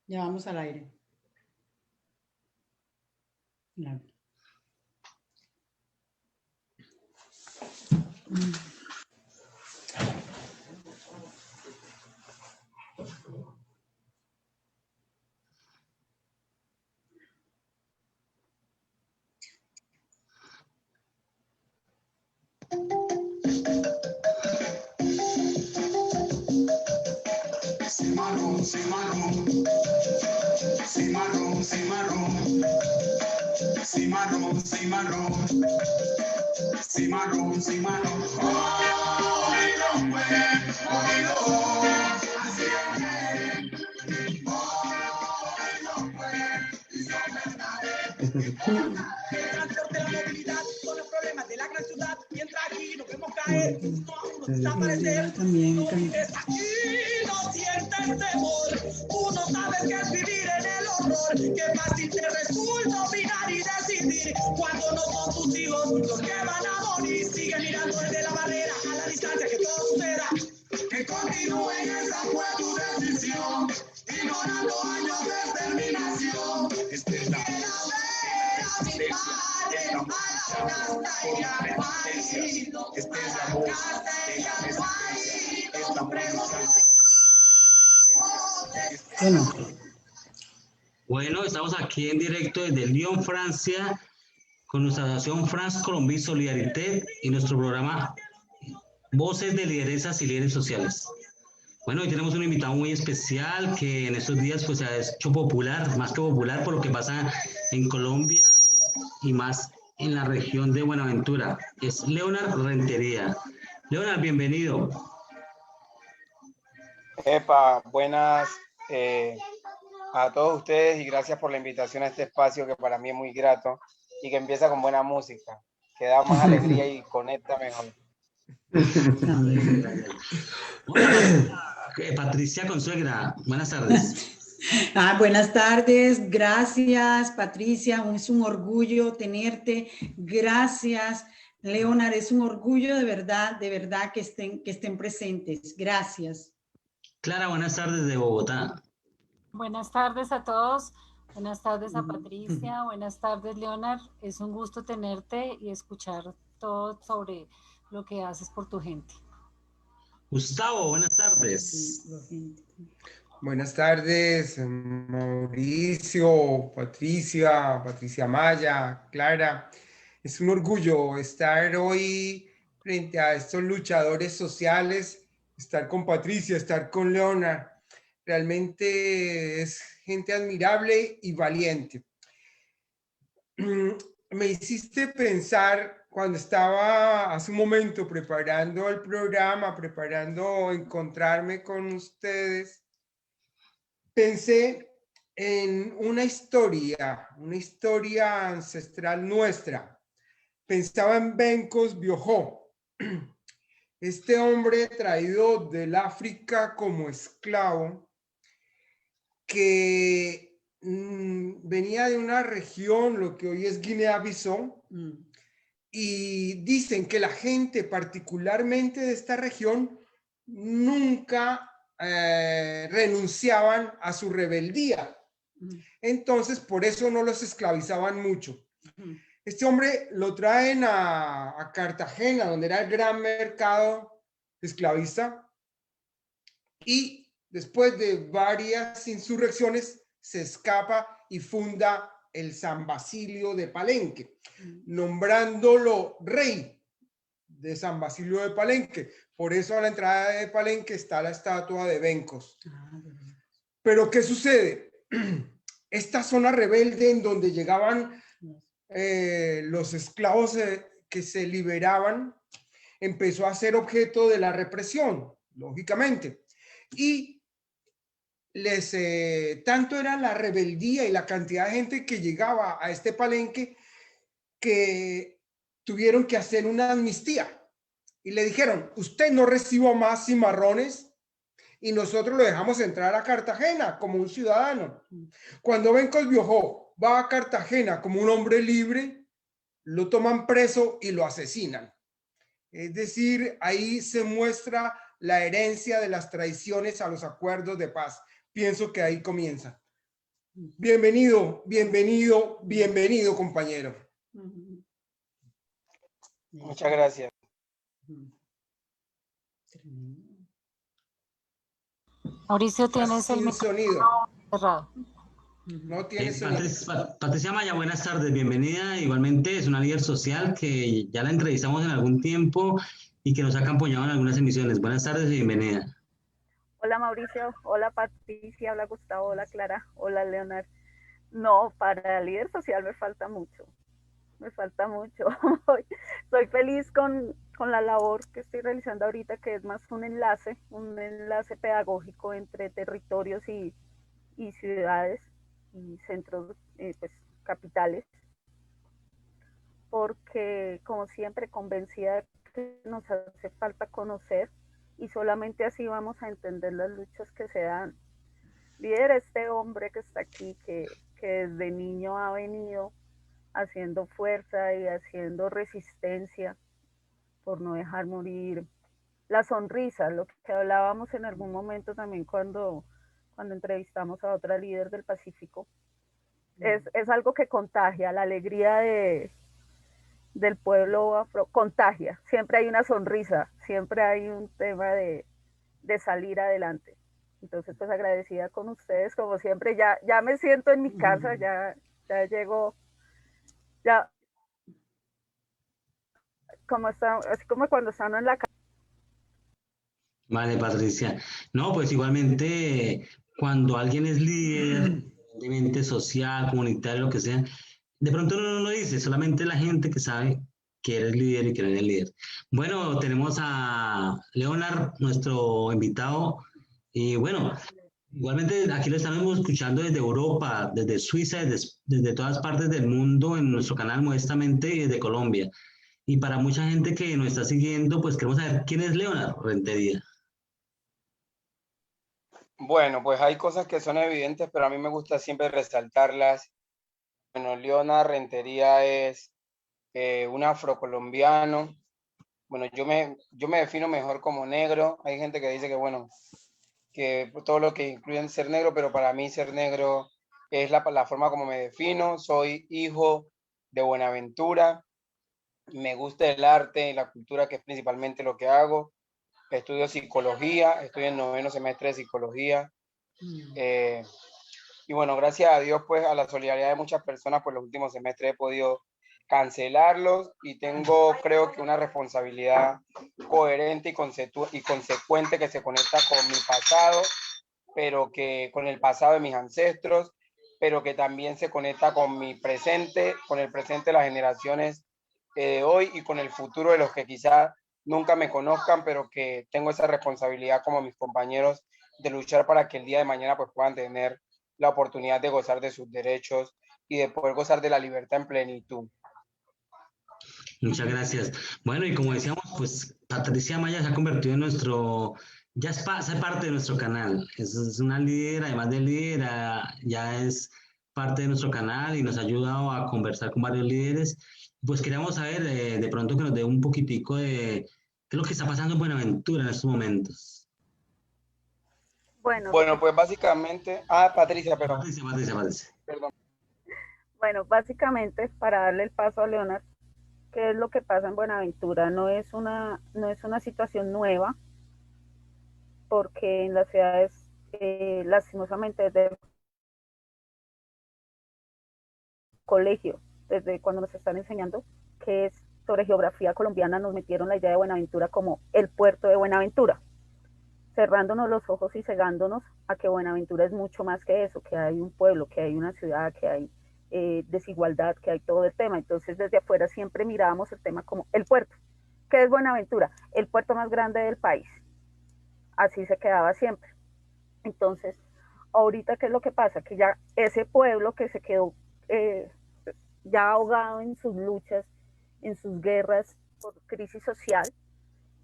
Ya vamos al aire. Ya. Cimarrón, cimarrón, cimarrón, cimarrón, cimarrón, cimarrón, cimarrón, cimarrón. Oído, pues, oído, así es. Oído, pues, son verdades. Transporte la movilidad con los problemas de la gran ciudad. Mientras aquí nos vemos caer, uno a uno desaparecer. No vives aquí, no sientes temor. Uno sabe que es vivir en el horror. Que fácil te resulta opinar y decidir. Cuando no son tus hijos los que van a morir. Sigue mirando desde la barrera a la distancia que todo suceda. Que continúen, esa fue tu decisión. Ignorando años de exterminación. Esta es la Bueno, estamos aquí en directo desde Lyon, Francia, con nuestra asociación France Colombie Solidarité y nuestro programa Voces de Lideresas y Líderes Sociales. Bueno, hoy tenemos un invitado muy especial que en estos días pues se ha hecho popular, más que popular por lo que pasa en Colombia y más en la región de Buenaventura. Es Leonard Rentería. Leonard, bienvenido. Epa, buenas a todos ustedes y gracias por la invitación a este espacio que para mí es muy grato y que empieza con buena música, que da más alegría y conecta mejor. Patricia Consuegra, buenas tardes. Buenas tardes, gracias Patricia, es un orgullo tenerte, gracias Leonard, es un orgullo de verdad que estén presentes, gracias. Clara, buenas tardes de Bogotá. Buenas tardes a todos, buenas tardes a Patricia, buenas tardes Leonard, es un gusto tenerte y escuchar todo sobre lo que haces por tu gente. Gustavo, buenas tardes. Buenas tardes, Mauricio, Patricia Maya, Clara. Es un orgullo estar hoy frente a estos luchadores sociales, estar con Patricia, estar con Leonard. Realmente es gente admirable y valiente. Me hiciste pensar cuando estaba hace un momento preparando el programa, preparando encontrarme con ustedes, pensé en una historia ancestral nuestra. Pensaba en Benkos Biojó, este hombre traído del África como esclavo, que venía de una región, lo que hoy es Guinea-Bissau, y dicen que la gente particularmente de esta región nunca renunciaban a su rebeldía. Entonces, por eso no los esclavizaban mucho. Este hombre lo traen a Cartagena, donde era el gran mercado esclavista, y después de varias insurrecciones se escapa y funda el San Basilio de Palenque, nombrándolo rey de San Basilio de Palenque. Por eso a la entrada de Palenque está la estatua de Benkos. Pero ¿qué sucede? Esta zona rebelde en donde llegaban los esclavos que se liberaban empezó a ser objeto de la represión, lógicamente. Y tanto era la rebeldía y la cantidad de gente que llegaba a este Palenque que tuvieron que hacer una amnistía y le dijeron: usted no reciba más cimarrones y nosotros lo dejamos entrar a Cartagena como un ciudadano. Cuando Benkos Biojó va a Cartagena como un hombre libre, lo toman preso y lo asesinan. Es decir, ahí se muestra la herencia de las traiciones a los acuerdos de paz. Pienso que ahí comienza. Bienvenido, bienvenido, bienvenido, compañero. Muchas gracias. Mauricio, tienes el Sin micrófono sonido. cerrado. No tiene sonido. Patricia Maya, buenas tardes, bienvenida. Igualmente es una líder social que ya la entrevistamos en algún tiempo y que nos ha acompañado en algunas emisiones. Buenas tardes y bienvenida. Hola Mauricio, hola Patricia, hola Gustavo, hola Clara, hola Leonard. No, para líder social me falta mucho. Estoy feliz con la labor que estoy realizando ahorita, que es más un enlace pedagógico entre territorios y ciudades y centros, pues, capitales, porque como siempre convencida que nos hace falta conocer y solamente así vamos a entender las luchas que se dan. Líder, este hombre que está aquí, que desde niño ha venido haciendo fuerza y haciendo resistencia por no dejar morir la sonrisa, lo que hablábamos en algún momento también cuando entrevistamos a otra líder del Pacífico. Es algo que contagia, la alegría del pueblo afro, contagia. Siempre hay una sonrisa, siempre hay un tema de salir adelante. Entonces, pues agradecida con ustedes, como siempre, ya me siento en mi casa, ya llego, ya, como está, así como cuando están en la casa. Vale, Patricia. No, pues igualmente cuando alguien es líder, independientemente social, comunitario, lo que sea, de pronto uno no lo dice, solamente la gente que sabe que eres líder y que no eres líder. Bueno, tenemos a Leonard, nuestro invitado, y bueno, igualmente aquí lo estamos escuchando desde Europa, desde Suiza, desde todas partes del mundo en nuestro canal Modestamente y desde Colombia. Y para mucha gente que nos está siguiendo, pues queremos saber quién es Leonard Rentería. Bueno, pues hay cosas que son evidentes, pero a mí me gusta siempre resaltarlas. Bueno, Leonard Rentería es un afrocolombiano. Bueno, yo me defino mejor como negro. Hay gente que dice que, bueno, que todo lo que incluye ser negro, pero para mí ser negro es la forma como me defino. Soy hijo de Buenaventura. Me gusta el arte y la cultura, que es principalmente lo que hago. Estudio psicología, estoy en 9º semestre de psicología. Y bueno, gracias a Dios, pues a la solidaridad de muchas personas, pues los últimos semestres he podido cancelarlos y tengo, creo que una responsabilidad coherente y consecuente que se conecta con mi pasado, pero que con el pasado de mis ancestros, pero que también se conecta con mi presente, con el presente de las generaciones de hoy y con el futuro de los que quizás nunca me conozcan, pero que tengo esa responsabilidad como mis compañeros de luchar para que el día de mañana pues puedan tener la oportunidad de gozar de sus derechos y de poder gozar de la libertad en plenitud. Muchas gracias. Bueno, y como decíamos, pues Patricia Maya se ha convertido en ya hace parte de nuestro canal. Es una líder, además de líder, ya es parte de nuestro canal y nos ha ayudado a conversar con varios líderes. Pues queríamos saber, de pronto que nos dé un poquitico de qué es lo que está pasando en Buenaventura en estos momentos. Bueno, pues básicamente, Patricia, pero Patricia. perdón. Bueno, básicamente, para darle el paso a Leonard, ¿qué es lo que pasa en Buenaventura? No es una situación nueva, porque en las ciudades, lastimosamente, desde el colegio, desde cuando nos están enseñando que es sobre geografía colombiana, nos metieron la idea de Buenaventura como el puerto de Buenaventura, cerrándonos los ojos y cegándonos a que Buenaventura es mucho más que eso, que hay un pueblo, que hay una ciudad, que hay desigualdad, que hay todo el tema. Entonces desde afuera siempre mirábamos el tema como el puerto. ¿Qué es Buenaventura? El puerto más grande del país. Así se quedaba siempre. Entonces, ahorita, ¿qué es lo que pasa? Que ya ese pueblo que se quedó ya ahogado en sus luchas, en sus guerras por crisis social,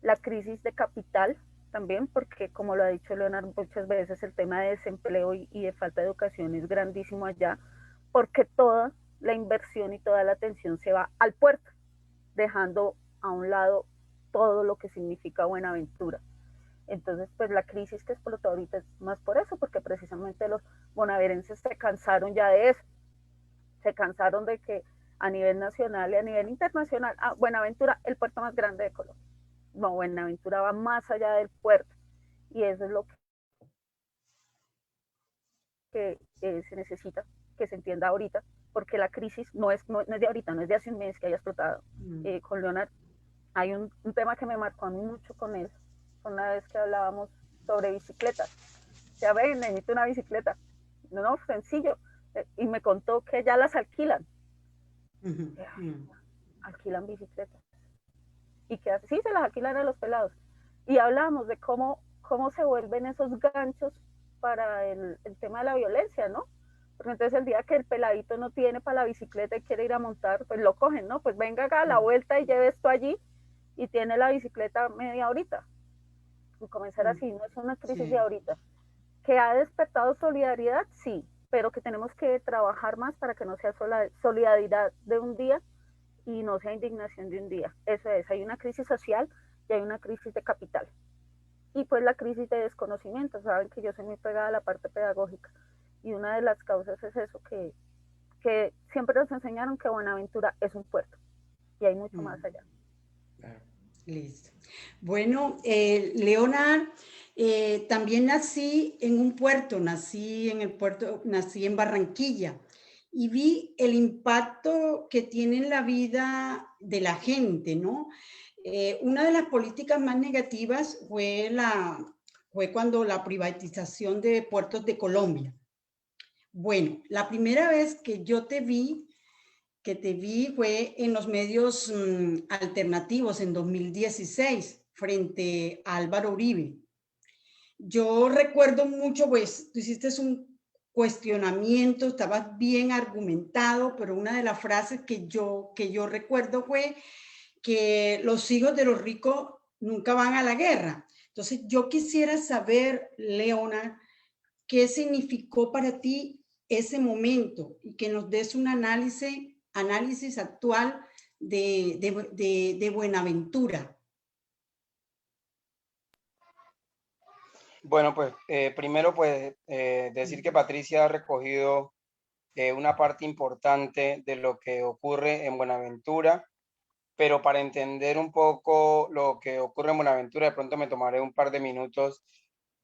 la crisis de capital también, porque como lo ha dicho Leonard muchas veces, el tema de desempleo y de falta de educación es grandísimo allá, porque toda la inversión y toda la atención se va al puerto, dejando a un lado todo lo que significa Buenaventura. Entonces, pues la crisis que explotó ahorita es más por eso, porque precisamente los bonaerenses se cansaron ya de eso, se cansaron de que a nivel nacional y a nivel internacional, Buenaventura, el puerto más grande de Colombia. No, Buenaventura va más allá del puerto y eso es lo que se necesita que se entienda ahorita, porque la crisis no es de ahorita, no es de hace un mes que haya explotado. Con Leonard hay un tema que me marcó a mí mucho con él, una vez que hablábamos sobre bicicletas. Ya ven, necesito una bicicleta. No, sencillo. Y me contó que ya las alquilan. Alquilan bicicletas. Y que sí, se las alquilan a los pelados. Y hablábamos de cómo se vuelven esos ganchos para el tema de la violencia, ¿no? Porque entonces el día que el peladito no tiene para la bicicleta y quiere ir a montar, pues lo cogen, ¿no? Pues venga acá a la vuelta y lleve esto allí y tiene la bicicleta media horita. Y comenzar así, no es una crisis de ahorita. ¿Que ha despertado solidaridad? Sí, pero que tenemos que trabajar más para que no sea solidaridad de un día y no sea indignación de un día. Eso es, hay una crisis social y hay una crisis de capital. Y pues la crisis de desconocimiento, saben que yo soy muy pegada a la parte pedagógica y una de las causas es eso, que siempre nos enseñaron que Buenaventura es un puerto y hay mucho más allá. Listo. Bueno, Leonard, también nací en un puerto, nací en Barranquilla y vi el impacto que tiene en la vida de la gente, ¿no? Una de las políticas más negativas fue cuando la privatización de Puertos de Colombia. Bueno, la primera vez que te vi fue en los medios alternativos en 2016 frente a Álvaro Uribe. Yo recuerdo mucho, pues tú hiciste un cuestionamiento, estabas bien argumentado, pero una de las frases que yo recuerdo fue que los hijos de los ricos nunca van a la guerra. Entonces yo quisiera saber, Leonard, qué significó para ti ese momento y que nos des un análisis actual de Buenaventura. Bueno, pues primero pues decir que Patricia ha recogido una parte importante de lo que ocurre en Buenaventura, pero para entender un poco lo que ocurre en Buenaventura, de pronto me tomaré un par de minutos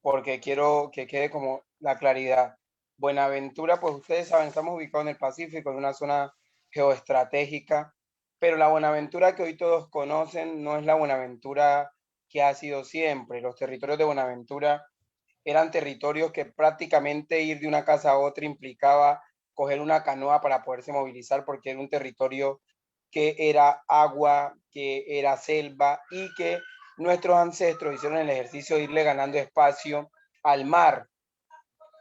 porque quiero que quede como la claridad. Buenaventura, pues ustedes saben, estamos ubicados en el Pacífico, en una zona geoestratégica, pero la Buenaventura que hoy todos conocen no es la Buenaventura que ha sido siempre. Los territorios de Buenaventura eran territorios que prácticamente ir de una casa a otra implicaba coger una canoa para poderse movilizar porque era un territorio que era agua, que era selva y que nuestros ancestros hicieron el ejercicio de irle ganando espacio al mar.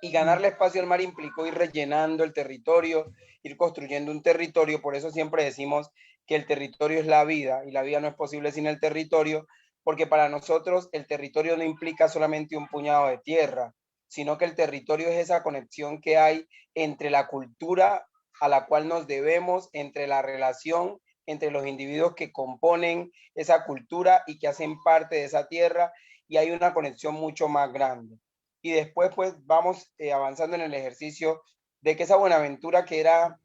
Y ganarle espacio al mar implicó ir rellenando el territorio, ir construyendo un territorio. Por eso siempre decimos que el territorio es la vida y la vida no es posible sin el territorio, porque para nosotros el territorio no implica solamente un puñado de tierra, sino que el territorio es esa conexión que hay entre la cultura a la cual nos debemos, entre la relación entre los individuos que componen esa cultura y que hacen parte de esa tierra, y hay una conexión mucho más grande. Y después pues vamos avanzando en el ejercicio de que esa Buenaventura que era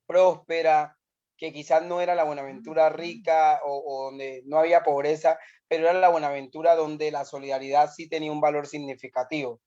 próspera, que quizás no era la Buenaventura rica o donde no había pobreza, pero era la Buenaventura donde la solidaridad sí tenía un valor significativo.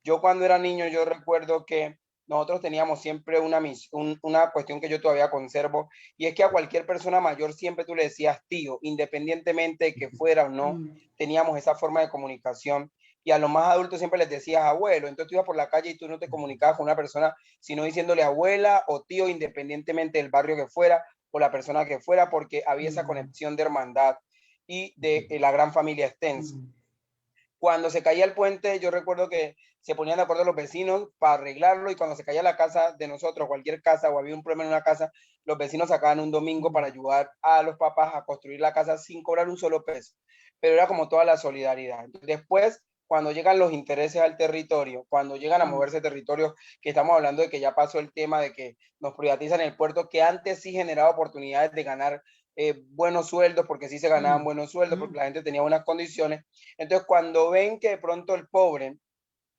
Yo cuando era niño, yo recuerdo que nosotros teníamos siempre una cuestión que yo todavía conservo, y es que a cualquier persona mayor siempre tú le decías tío, independientemente de que fuera o no, teníamos esa forma de comunicación. Y a los más adultos siempre les decías abuelo. Entonces tú ibas por la calle y tú no te comunicabas con una persona, sino diciéndole abuela o tío, independientemente del barrio que fuera o la persona que fuera, porque había esa conexión de hermandad y de la gran familia extensa. Cuando se caía el puente, yo recuerdo que se ponían de acuerdo los vecinos para arreglarlo, y cuando se caía la casa de nosotros, cualquier casa, o había un problema en una casa, los vecinos sacaban un domingo para ayudar a los papás a construir la casa sin cobrar un solo peso. Pero era como toda la solidaridad. Después, cuando llegan los intereses al territorio, cuando llegan a moverse territorios, que estamos hablando de que ya pasó el tema de que nos privatizan el puerto, que antes sí generaba oportunidades de ganar buenos sueldos, porque sí se ganaban buenos sueldos, porque la gente tenía buenas condiciones. Entonces, cuando ven que de pronto el pobre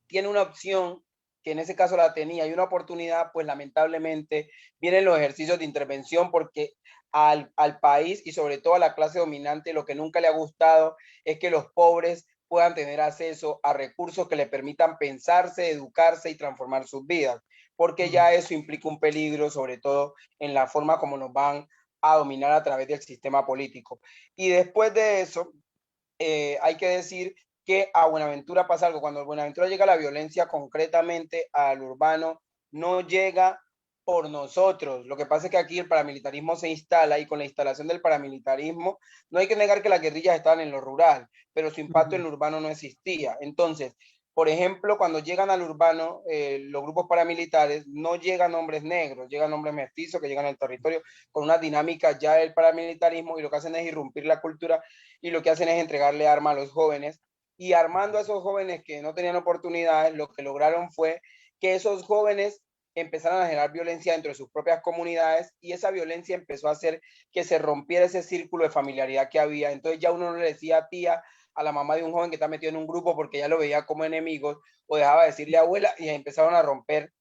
tiene una opción que en ese caso la tenía y una oportunidad, pues lamentablemente vienen los ejercicios de intervención, porque al país y sobre todo a la clase dominante lo que nunca le ha gustado es que los pobres puedan tener acceso a recursos que le permitan pensarse, educarse y transformar sus vidas, porque ya eso implica un peligro, sobre todo en la forma como nos van a dominar a través del sistema político. Y después de eso, hay que decir que a Buenaventura pasa algo. Cuando a Buenaventura llega la violencia concretamente al urbano, no llega por nosotros. Lo que pasa es que aquí el paramilitarismo se instala, y con la instalación del paramilitarismo no hay que negar que las guerrillas estaban en lo rural, pero su impacto en lo urbano no existía. Entonces, por ejemplo, cuando llegan al urbano, los grupos paramilitares, no llegan hombres negros, llegan hombres mestizos que llegan al territorio con una dinámica ya del paramilitarismo, y lo que hacen es irrumpir la cultura, y lo que hacen es entregarle armas a los jóvenes, y armando a esos jóvenes que no tenían oportunidades, lo que lograron fue que esos jóvenes empezaron a generar violencia dentro de sus propias comunidades, y esa violencia empezó a hacer que se rompiera ese círculo de familiaridad que había. Entonces ya uno no le decía tía a la mamá de un joven que está metido en un grupo porque ya lo veía como enemigos, o dejaba de decirle abuela, y empezaron a romper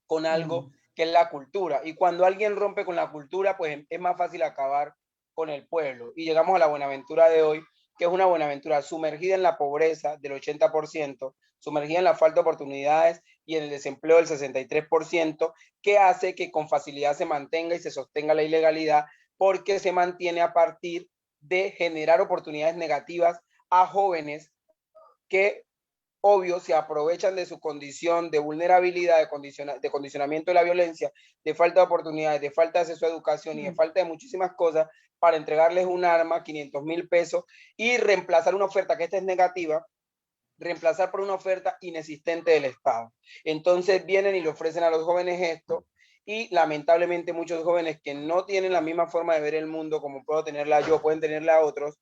con algo que es la cultura. Y cuando alguien rompe con la cultura, pues es más fácil acabar con el pueblo. Y llegamos a la Buenaventura de hoy, que es una Buenaventura sumergida en la pobreza del 80%, sumergida en la falta de oportunidades y en el desempleo del 63%, que hace que con facilidad se mantenga y se sostenga la ilegalidad, porque se mantiene a partir de generar oportunidades negativas a jóvenes que, obvio, se aprovechan de su condición de vulnerabilidad, de condicionamiento de la violencia, de falta de oportunidades, de falta de acceso a educación y de falta de muchísimas cosas, para entregarles un arma, 500.000 pesos, y reemplazar una oferta que esta es negativa, reemplazar por una oferta inexistente del Estado. Entonces vienen y le ofrecen a los jóvenes esto, y lamentablemente muchos jóvenes que no tienen la misma forma de ver el mundo como puedo tenerla yo, pueden tenerla otros,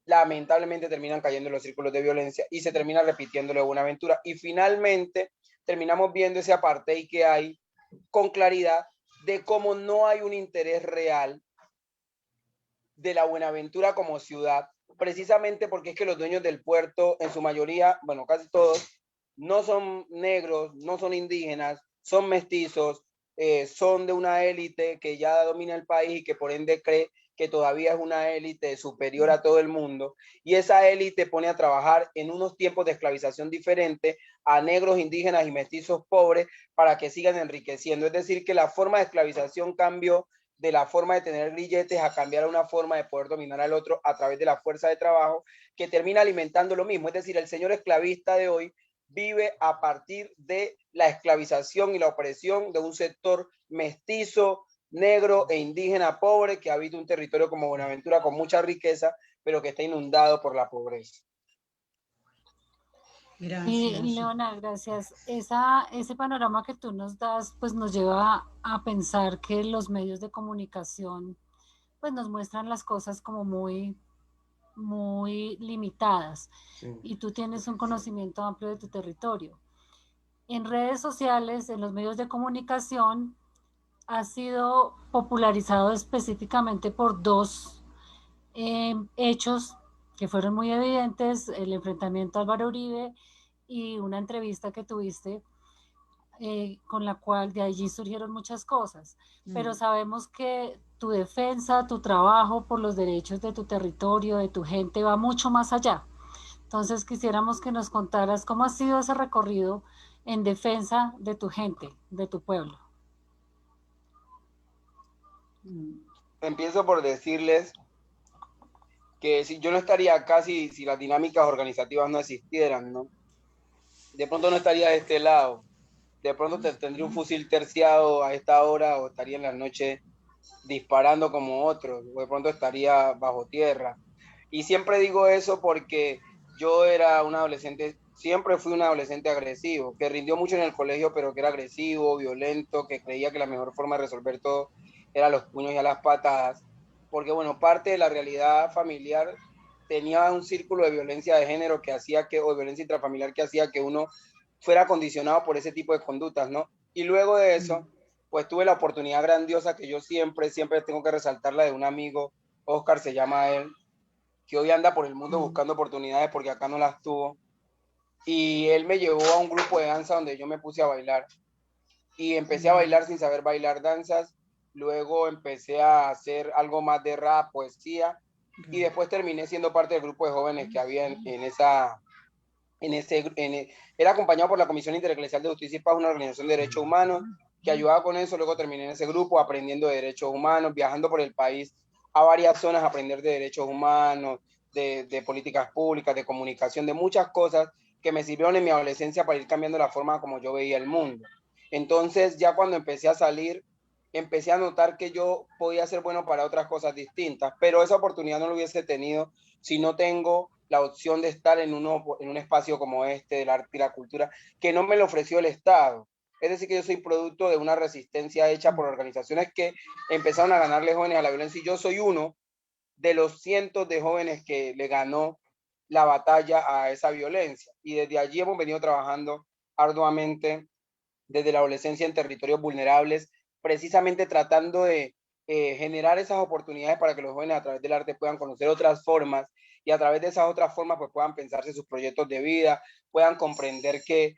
lamentablemente terminan cayendo en los círculos de violencia y se termina repitiendo la Buenaventura. Y finalmente terminamos viendo ese apartheid que hay con claridad, de cómo no hay un interés real de la Buenaventura como ciudad, precisamente porque es que los dueños del puerto, en su mayoría, bueno, casi todos, no son negros, no son indígenas, son mestizos, son de una élite que ya domina el país y que por ende cree que todavía es una élite superior a todo el mundo, y esa élite pone a trabajar en unos tiempos de esclavización diferentes a negros, indígenas y mestizos pobres para que sigan enriqueciendo. Es decir, que la forma de esclavización cambió de la forma de tener grilletes a cambiar a una forma de poder dominar al otro a través de la fuerza de trabajo, que termina alimentando lo mismo. Es decir, el señor esclavista de hoy vive a partir de la esclavización y la opresión de un sector mestizo, negro e indígena pobre que habita un territorio como Buenaventura con mucha riqueza, pero que está inundado por la pobreza. Gracias. Leona, gracias. Ese panorama que tú nos das, pues nos lleva a pensar que los medios de comunicación, pues nos muestran las cosas como muy limitadas. Sí. Y tú tienes un conocimiento amplio de tu territorio. En redes sociales, en los medios de comunicación, ha sido popularizado específicamente por dos hechos que fueron muy evidentes: el enfrentamiento a Álvaro Uribe y una entrevista que tuviste con la cual de allí surgieron muchas cosas, pero sabemos que tu defensa, tu trabajo por los derechos de tu territorio, de tu gente, va mucho más allá. Entonces quisiéramos que nos contaras cómo ha sido ese recorrido en defensa de tu gente, de tu pueblo. Empiezo por decirles que si yo no estaría acá si las dinámicas organizativas no existieran, ¿no? De pronto no estaría de este lado, de pronto tendría un fusil terciado a esta hora, o estaría en la noche disparando como otros, o de pronto estaría bajo tierra. Y siempre digo eso porque yo era un adolescente, siempre fui un adolescente agresivo, que rindió mucho en el colegio, pero que era agresivo, violento, que creía que la mejor forma de resolver todo era los puños y a las patadas, porque bueno, parte de la realidad familiar tenía un círculo de violencia de género que hacía que, o de violencia intrafamiliar, que hacía que uno fuera condicionado por ese tipo de conductas, ¿no? Y luego de eso, pues tuve la oportunidad grandiosa que yo siempre tengo que resaltarla, de un amigo, Oscar se llama él, que hoy anda por el mundo buscando oportunidades porque acá no las tuvo, y él me llevó a un grupo de danza donde yo me puse a bailar y empecé a bailar sin saber bailar danzas. Luego empecé a hacer algo más de rap, poesía, y después terminé siendo parte del grupo de jóvenes que había era acompañado por la Comisión Intereclesial de Justicia y Paz, una organización de derechos humanos que ayudaba con eso. Luego terminé en ese grupo aprendiendo de derechos humanos, viajando por el país a varias zonas a aprender de derechos humanos, de políticas públicas, de comunicación, de muchas cosas que me sirvieron en mi adolescencia para ir cambiando la forma como yo veía el mundo. Entonces, ya cuando empecé a salir, empecé a notar que yo podía ser bueno para otras cosas distintas, pero esa oportunidad no lo hubiese tenido si no tengo la opción de estar en un espacio como este del arte y la cultura, que no me lo ofreció el Estado. Es decir, que yo soy producto de una resistencia hecha por organizaciones que empezaron a ganarle jóvenes a la violencia, y yo soy uno de los cientos de jóvenes que le ganó la batalla a esa violencia. Y desde allí hemos venido trabajando arduamente desde la adolescencia en territorios vulnerables, precisamente tratando de generar esas oportunidades para que los jóvenes a través del arte puedan conocer otras formas, y a través de esas otras formas pues puedan pensarse sus proyectos de vida, puedan comprender que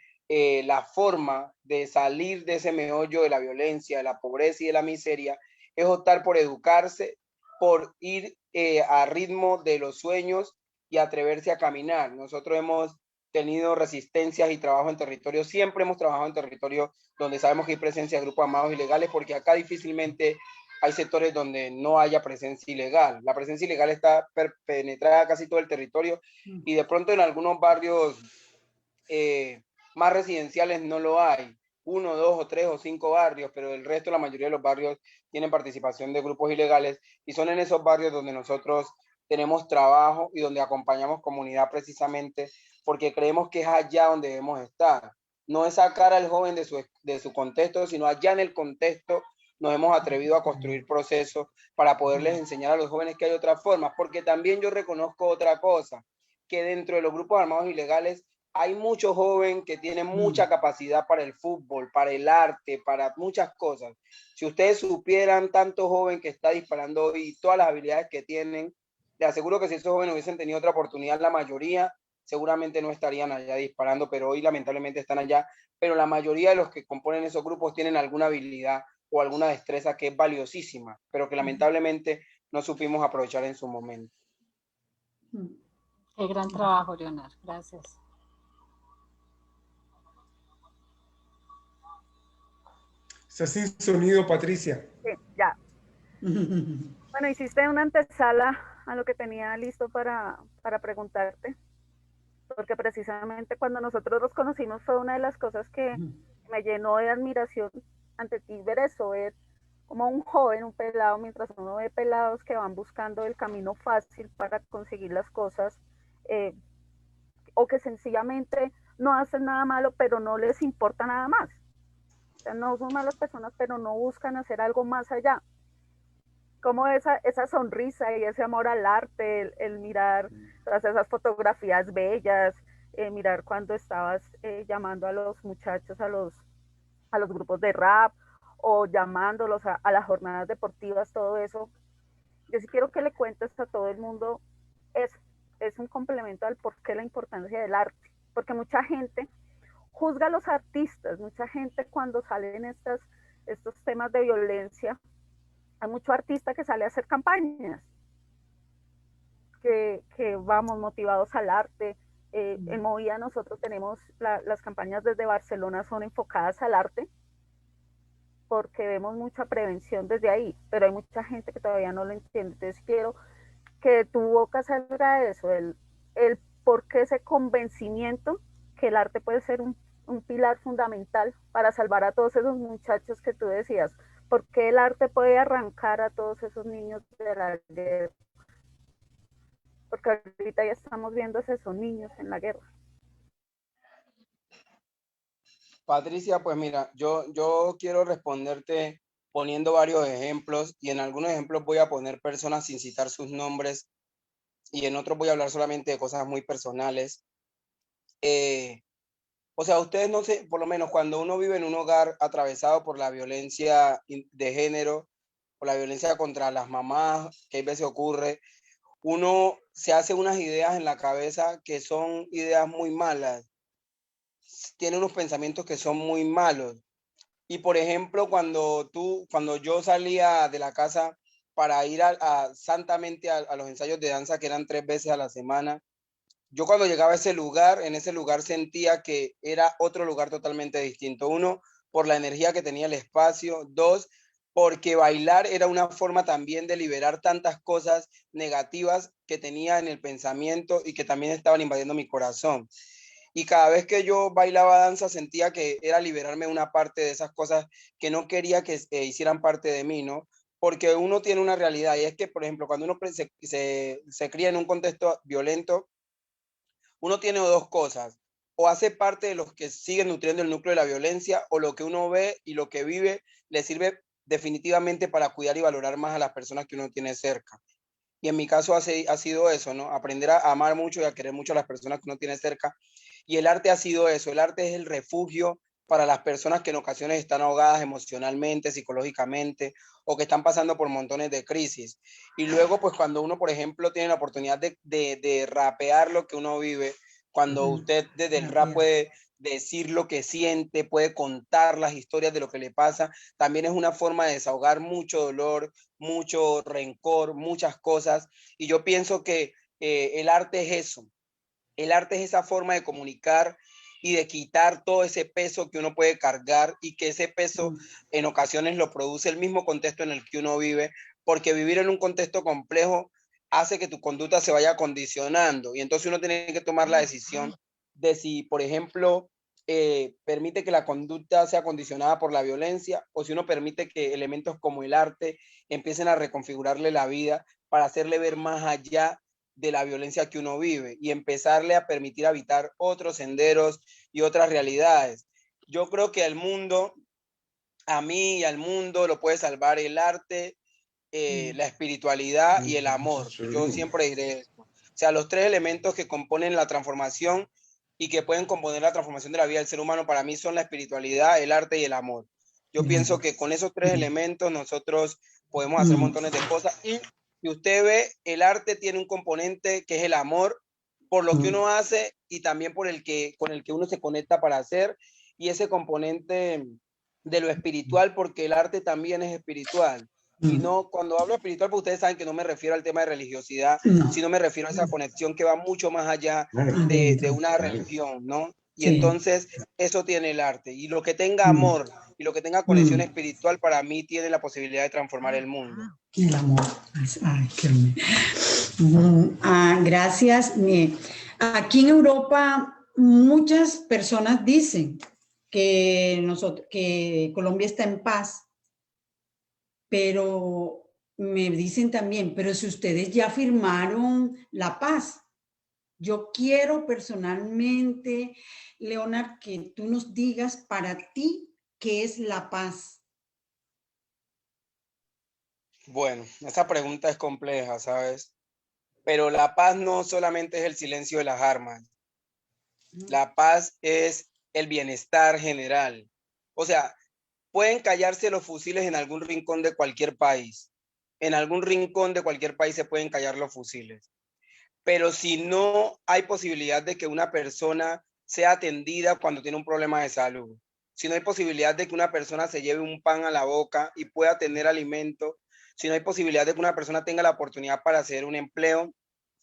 la forma de salir de ese meollo de la violencia, de la pobreza y de la miseria es optar por educarse, por ir a ritmo de los sueños y atreverse a caminar. Nosotros hemos tenido resistencias y trabajo en territorio, siempre hemos trabajado en territorio donde sabemos que hay presencia de grupos armados ilegales, porque acá difícilmente hay sectores donde no haya presencia ilegal. La presencia ilegal está penetrada casi todo el territorio, y de pronto en algunos barrios más residenciales no lo hay. 1, 2 o 3 o 5 barrios, pero el resto, la mayoría de los barrios tienen participación de grupos ilegales, y son en esos barrios donde nosotros tenemos trabajo y donde acompañamos comunidad, precisamente porque creemos que es allá donde debemos estar. No es sacar al joven de su contexto, sino allá en el contexto nos hemos atrevido a construir procesos para poderles enseñar a los jóvenes que hay otras formas, porque también yo reconozco otra cosa, que dentro de los grupos armados ilegales hay muchos jóvenes que tienen mucha capacidad para el fútbol, para el arte, para muchas cosas. Si ustedes supieran tanto joven que está disparando hoy y todas las habilidades que tienen, les aseguro que si esos jóvenes hubiesen tenido otra oportunidad, la mayoría seguramente no estarían allá disparando, pero hoy lamentablemente están allá. Pero la mayoría de los que componen esos grupos tienen alguna habilidad o alguna destreza que es valiosísima, pero que lamentablemente no supimos aprovechar en su momento. Qué gran trabajo, Leonardo. Gracias. Está sin sonido, Patricia. Sí, ya. Bueno, hiciste una antesala a lo que tenía listo para preguntarte, porque precisamente cuando nosotros los conocimos fue una de las cosas que me llenó de admiración ante ti, ver eso, ver como un joven, un pelado, mientras uno ve pelados que van buscando el camino fácil para conseguir las cosas, o que sencillamente no hacen nada malo, pero no les importa nada más. O sea, no son malas personas, pero no buscan hacer algo más allá. Como esa sonrisa y ese amor al arte, el mirar todas esas fotografías bellas, mirar cuando estabas llamando a los muchachos a los grupos de rap, o llamándolos a las jornadas deportivas, todo eso. Yo sí quiero que le cuentes a todo el mundo eso. Es un complemento al por qué la importancia del arte, porque mucha gente juzga a los artistas, mucha gente cuando salen estos temas de violencia, hay mucho artista que sale a hacer campañas, que vamos motivados al arte. En Movida nosotros tenemos las campañas desde Barcelona son enfocadas al arte, porque vemos mucha prevención desde ahí, pero hay mucha gente que todavía no lo entiende. Entonces quiero que de tu boca salga eso, el por qué ese convencimiento que el arte puede ser un pilar fundamental para salvar a todos esos muchachos que tú decías, por qué el arte puede arrancar a todos esos niños de la guerra, porque ahorita ya estamos viendo esos niños en la guerra. Patricia, pues mira, yo quiero responderte poniendo varios ejemplos, y en algunos ejemplos voy a poner personas sin citar sus nombres, y en otros voy a hablar solamente de cosas muy personales. O sea, ustedes no sé, por lo menos cuando uno vive en un hogar atravesado por la violencia de género, por la violencia contra las mamás, que a veces ocurre, uno se hace unas ideas en la cabeza que son ideas muy malas. tiene unos pensamientos que son muy malos. Y por ejemplo, cuando yo salía de la casa para ir santamente a los ensayos de danza, que eran 3 veces a la semana, yo cuando llegaba a ese lugar, en ese lugar sentía que era otro lugar totalmente distinto. Uno, por la energía que tenía el espacio. Dos, porque bailar era una forma también de liberar tantas cosas negativas que tenía en el pensamiento y que también estaban invadiendo mi corazón. Y cada vez que yo bailaba danza sentía que era liberarme una parte de esas cosas que no quería que hicieran parte de mí, ¿no? Porque uno tiene una realidad y es que, por ejemplo, cuando uno se cría en un contexto violento, uno tiene dos cosas: o hace parte de los que siguen nutriendo el núcleo de la violencia, o lo que uno ve y lo que vive le sirve definitivamente para cuidar y valorar más a las personas que uno tiene cerca. Y en mi caso ha sido eso, ¿no? Aprender a amar mucho y a querer mucho a las personas que uno tiene cerca. Y el arte ha sido eso. El arte es el refugio para las personas que en ocasiones están ahogadas emocionalmente, psicológicamente, o que están pasando por montones de crisis. Y luego, pues cuando uno, por ejemplo, tiene la oportunidad de rapear lo que uno vive, cuando usted desde el rap puede decir lo que siente, puede contar las historias de lo que le pasa, también es una forma de desahogar mucho dolor, mucho rencor, muchas cosas. Y yo pienso que el arte es eso. El arte es esa forma de comunicar y de quitar todo ese peso que uno puede cargar, y que ese peso en ocasiones lo produce el mismo contexto en el que uno vive, porque vivir en un contexto complejo hace que tu conducta se vaya condicionando, y entonces uno tiene que tomar la decisión de si, por ejemplo, permite que la conducta sea condicionada por la violencia, o si uno permite que elementos como el arte empiecen a reconfigurarle la vida para hacerle ver más allá de la violencia que uno vive y empezarle a permitir habitar otros senderos y otras realidades. Yo creo que al mundo, a mí y al mundo, lo puede salvar el arte, la espiritualidad y el amor. Yo siempre diré esto. O sea, los 3 elementos que componen la transformación y que pueden componer la transformación de la vida del ser humano, para mí son la espiritualidad, el arte y el amor. Yo pienso que con esos 3 elementos nosotros podemos hacer montones de cosas. Y si usted ve, el arte tiene un componente que es el amor por lo que uno hace y también con el que uno se conecta para hacer, y ese componente de lo espiritual, porque el arte también es espiritual. Y no, cuando hablo espiritual, pues ustedes saben que no me refiero al tema de religiosidad, sino me refiero a esa conexión que va mucho más allá de una religión, ¿no? Y entonces eso tiene el arte. Y lo que tenga amor y lo que tenga conexión espiritual, para mí tiene la posibilidad de transformar el mundo. El amor. Ay, qué gracias. Aquí en Europa muchas personas dicen que Colombia está en paz, pero me dicen también, pero si ustedes ya firmaron la paz. Yo quiero personalmente, Leonard, que tú nos digas para ti qué es la paz. Bueno, esa pregunta es compleja, ¿sabes? Pero la paz no solamente es el silencio de las armas. La paz es el bienestar general. O sea, pueden callarse los fusiles en algún rincón de cualquier país. En algún rincón de cualquier país se pueden callar los fusiles. Pero si no hay posibilidad de que una persona sea atendida cuando tiene un problema de salud, si no hay posibilidad de que una persona se lleve un pan a la boca y pueda tener alimento, si no hay posibilidad de que una persona tenga la oportunidad para hacer un empleo,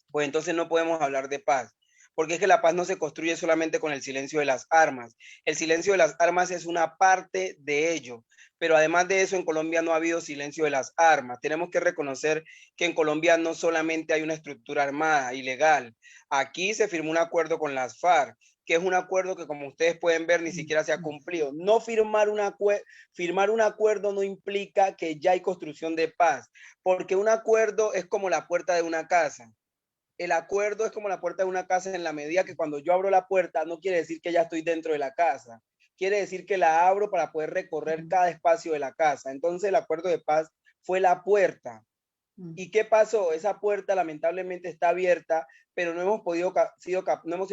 pues entonces no podemos hablar de paz. Porque es que la paz no se construye solamente con el silencio de las armas. El silencio de las armas es una parte de ello. Pero además de eso, en Colombia no ha habido silencio de las armas. Tenemos que reconocer que en Colombia no solamente hay una estructura armada ilegal. Aquí se firmó un acuerdo con las FARC, que es un acuerdo que, como ustedes pueden ver, ni siquiera se ha cumplido. No firmar un acuerdo no implica que ya hay construcción de paz, porque un acuerdo es como la puerta de una casa. El acuerdo es como la puerta de una casa, en la medida que cuando yo abro la puerta no quiere decir que ya estoy dentro de la casa. Quiere decir que la abro para poder recorrer cada espacio de la casa. Entonces el acuerdo de paz fue la puerta. ¿Y qué pasó? Esa puerta lamentablemente está abierta, pero no hemos sido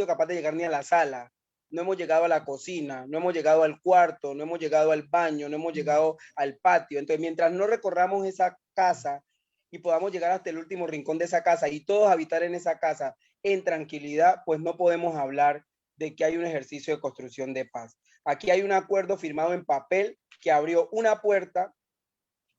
capaces de llegar ni a la sala. No hemos llegado a la cocina, no hemos llegado al cuarto, no hemos llegado al baño, no hemos llegado al patio. Entonces, mientras no recorramos esa casa y podamos llegar hasta el último rincón de esa casa y todos habitar en esa casa en tranquilidad, pues no podemos hablar de que hay un ejercicio de construcción de paz. Aquí hay un acuerdo firmado en papel que abrió una puerta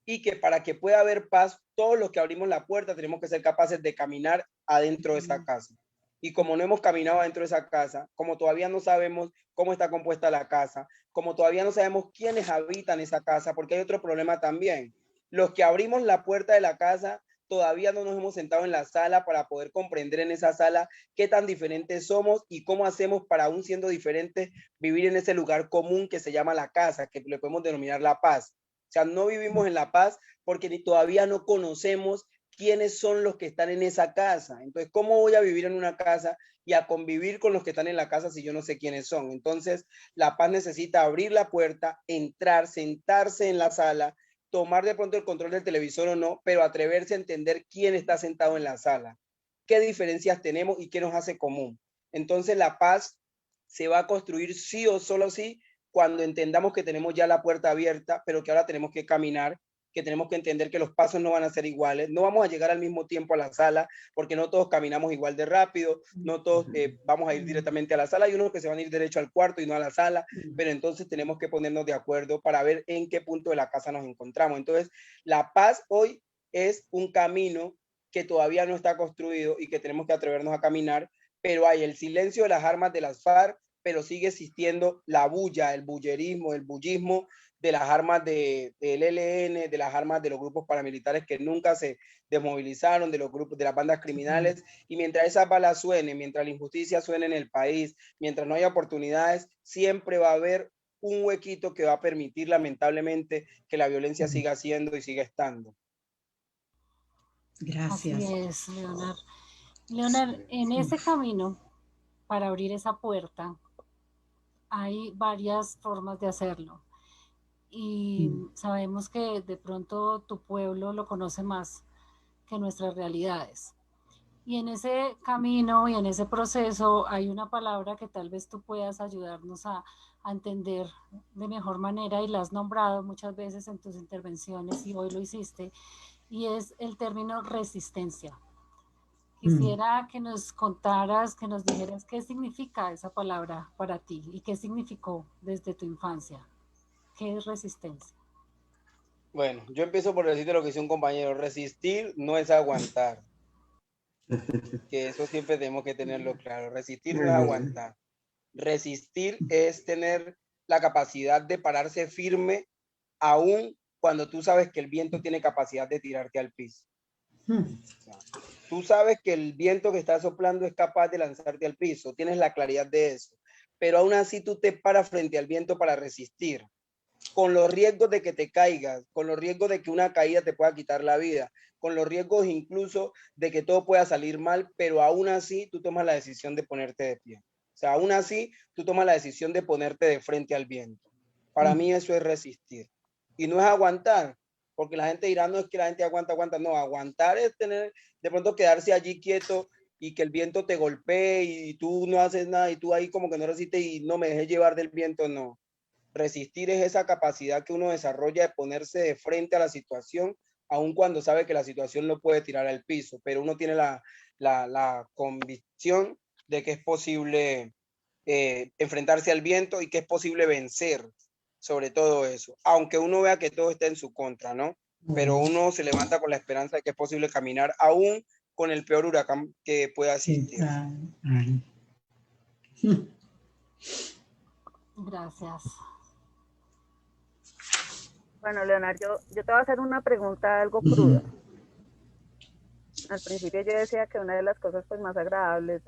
y que para que pueda haber paz, todos los que abrimos la puerta tenemos que ser capaces de caminar adentro de esa casa. Y como no hemos caminado adentro de esa casa, como todavía no sabemos cómo está compuesta la casa, como todavía no sabemos quiénes habitan esa casa, porque hay otro problema también. Los que abrimos la puerta de la casa todavía no nos hemos sentado en la sala para poder comprender en esa sala qué tan diferentes somos y cómo hacemos para, aún siendo diferentes, vivir en ese lugar común que se llama la casa, que le podemos denominar la paz. O sea, no vivimos en la paz porque todavía no conocemos quiénes son los que están en esa casa. Entonces, ¿cómo voy a vivir en una casa y a convivir con los que están en la casa si yo no sé quiénes son? Entonces, la paz necesita abrir la puerta, entrar, sentarse en la sala, tomar de pronto el control del televisor o no, pero atreverse a entender quién está sentado en la sala, qué diferencias tenemos y qué nos hace común. Entonces, la paz se va a construir sí o solo sí cuando entendamos que tenemos ya la puerta abierta, pero que ahora tenemos que caminar, que tenemos que entender que los pasos no van a ser iguales, no vamos a llegar al mismo tiempo a la sala, porque no todos caminamos igual de rápido, no todos vamos a ir directamente a la sala, hay unos que se van a ir derecho al cuarto y no a la sala, pero entonces tenemos que ponernos de acuerdo para ver en qué punto de la casa nos encontramos. Entonces, la paz hoy es un camino que todavía no está construido y que tenemos que atrevernos a caminar, pero hay el silencio de las armas de las FARC, pero sigue existiendo la bulla, el bullerismo, el bullismo de las armas del ELN, de las armas de los grupos paramilitares que nunca se desmovilizaron, de los grupos, de las bandas criminales, y mientras esas balas suenen, mientras la injusticia suene en el país, mientras no haya oportunidades, siempre va a haber un huequito que va a permitir, lamentablemente, que la violencia siga siendo y siga estando. Gracias. Así es, Leonard. Leonard, en ese camino, para abrir esa puerta, hay varias formas de hacerlo. Y sabemos que de pronto tu pueblo lo conoce más que nuestras realidades. Y en ese camino y en ese proceso hay una palabra que tal vez tú puedas ayudarnos a entender de mejor manera, y la has nombrado muchas veces en tus intervenciones y hoy lo hiciste, y es el término resistencia. Quisiera que nos contaras, que nos dijeras qué significa esa palabra para ti y qué significó desde tu infancia. ¿Qué es resistencia? Bueno, yo empiezo por decirte lo que dice un compañero, resistir no es aguantar. Que eso siempre tenemos que tenerlo claro, resistir no es aguantar. Resistir es tener la capacidad de pararse firme aún cuando tú sabes que el viento tiene capacidad de tirarte al piso. O sea, tú sabes que el viento que está soplando es capaz de lanzarte al piso, tienes la claridad de eso, pero aún así tú te paras frente al viento para resistir, con los riesgos de que te caigas, con los riesgos de que una caída te pueda quitar la vida, con los riesgos incluso de que todo pueda salir mal, pero aún así tú tomas la decisión de ponerte de pie. O sea, aún así tú tomas la decisión de ponerte de frente al viento. Para mí eso es resistir. Y no es aguantar, porque la gente dirá, no es que la gente aguanta, no, aguantar es tener, de pronto quedarse allí quieto y que el viento te golpee y tú no haces nada y tú ahí como que no resistes y no me dejes llevar del viento, no. Resistir es esa capacidad que uno desarrolla de ponerse de frente a la situación, aun cuando sabe que la situación lo puede tirar al piso, pero uno tiene la convicción de que es posible enfrentarse al viento y que es posible vencer sobre todo eso, aunque uno vea que todo está en su contra, ¿no? Pero uno se levanta con la esperanza de que es posible caminar aún con el peor huracán que pueda existir. Gracias. Bueno, Leonardo, yo te voy a hacer una pregunta algo cruda. Al principio yo decía que una de las cosas pues más agradables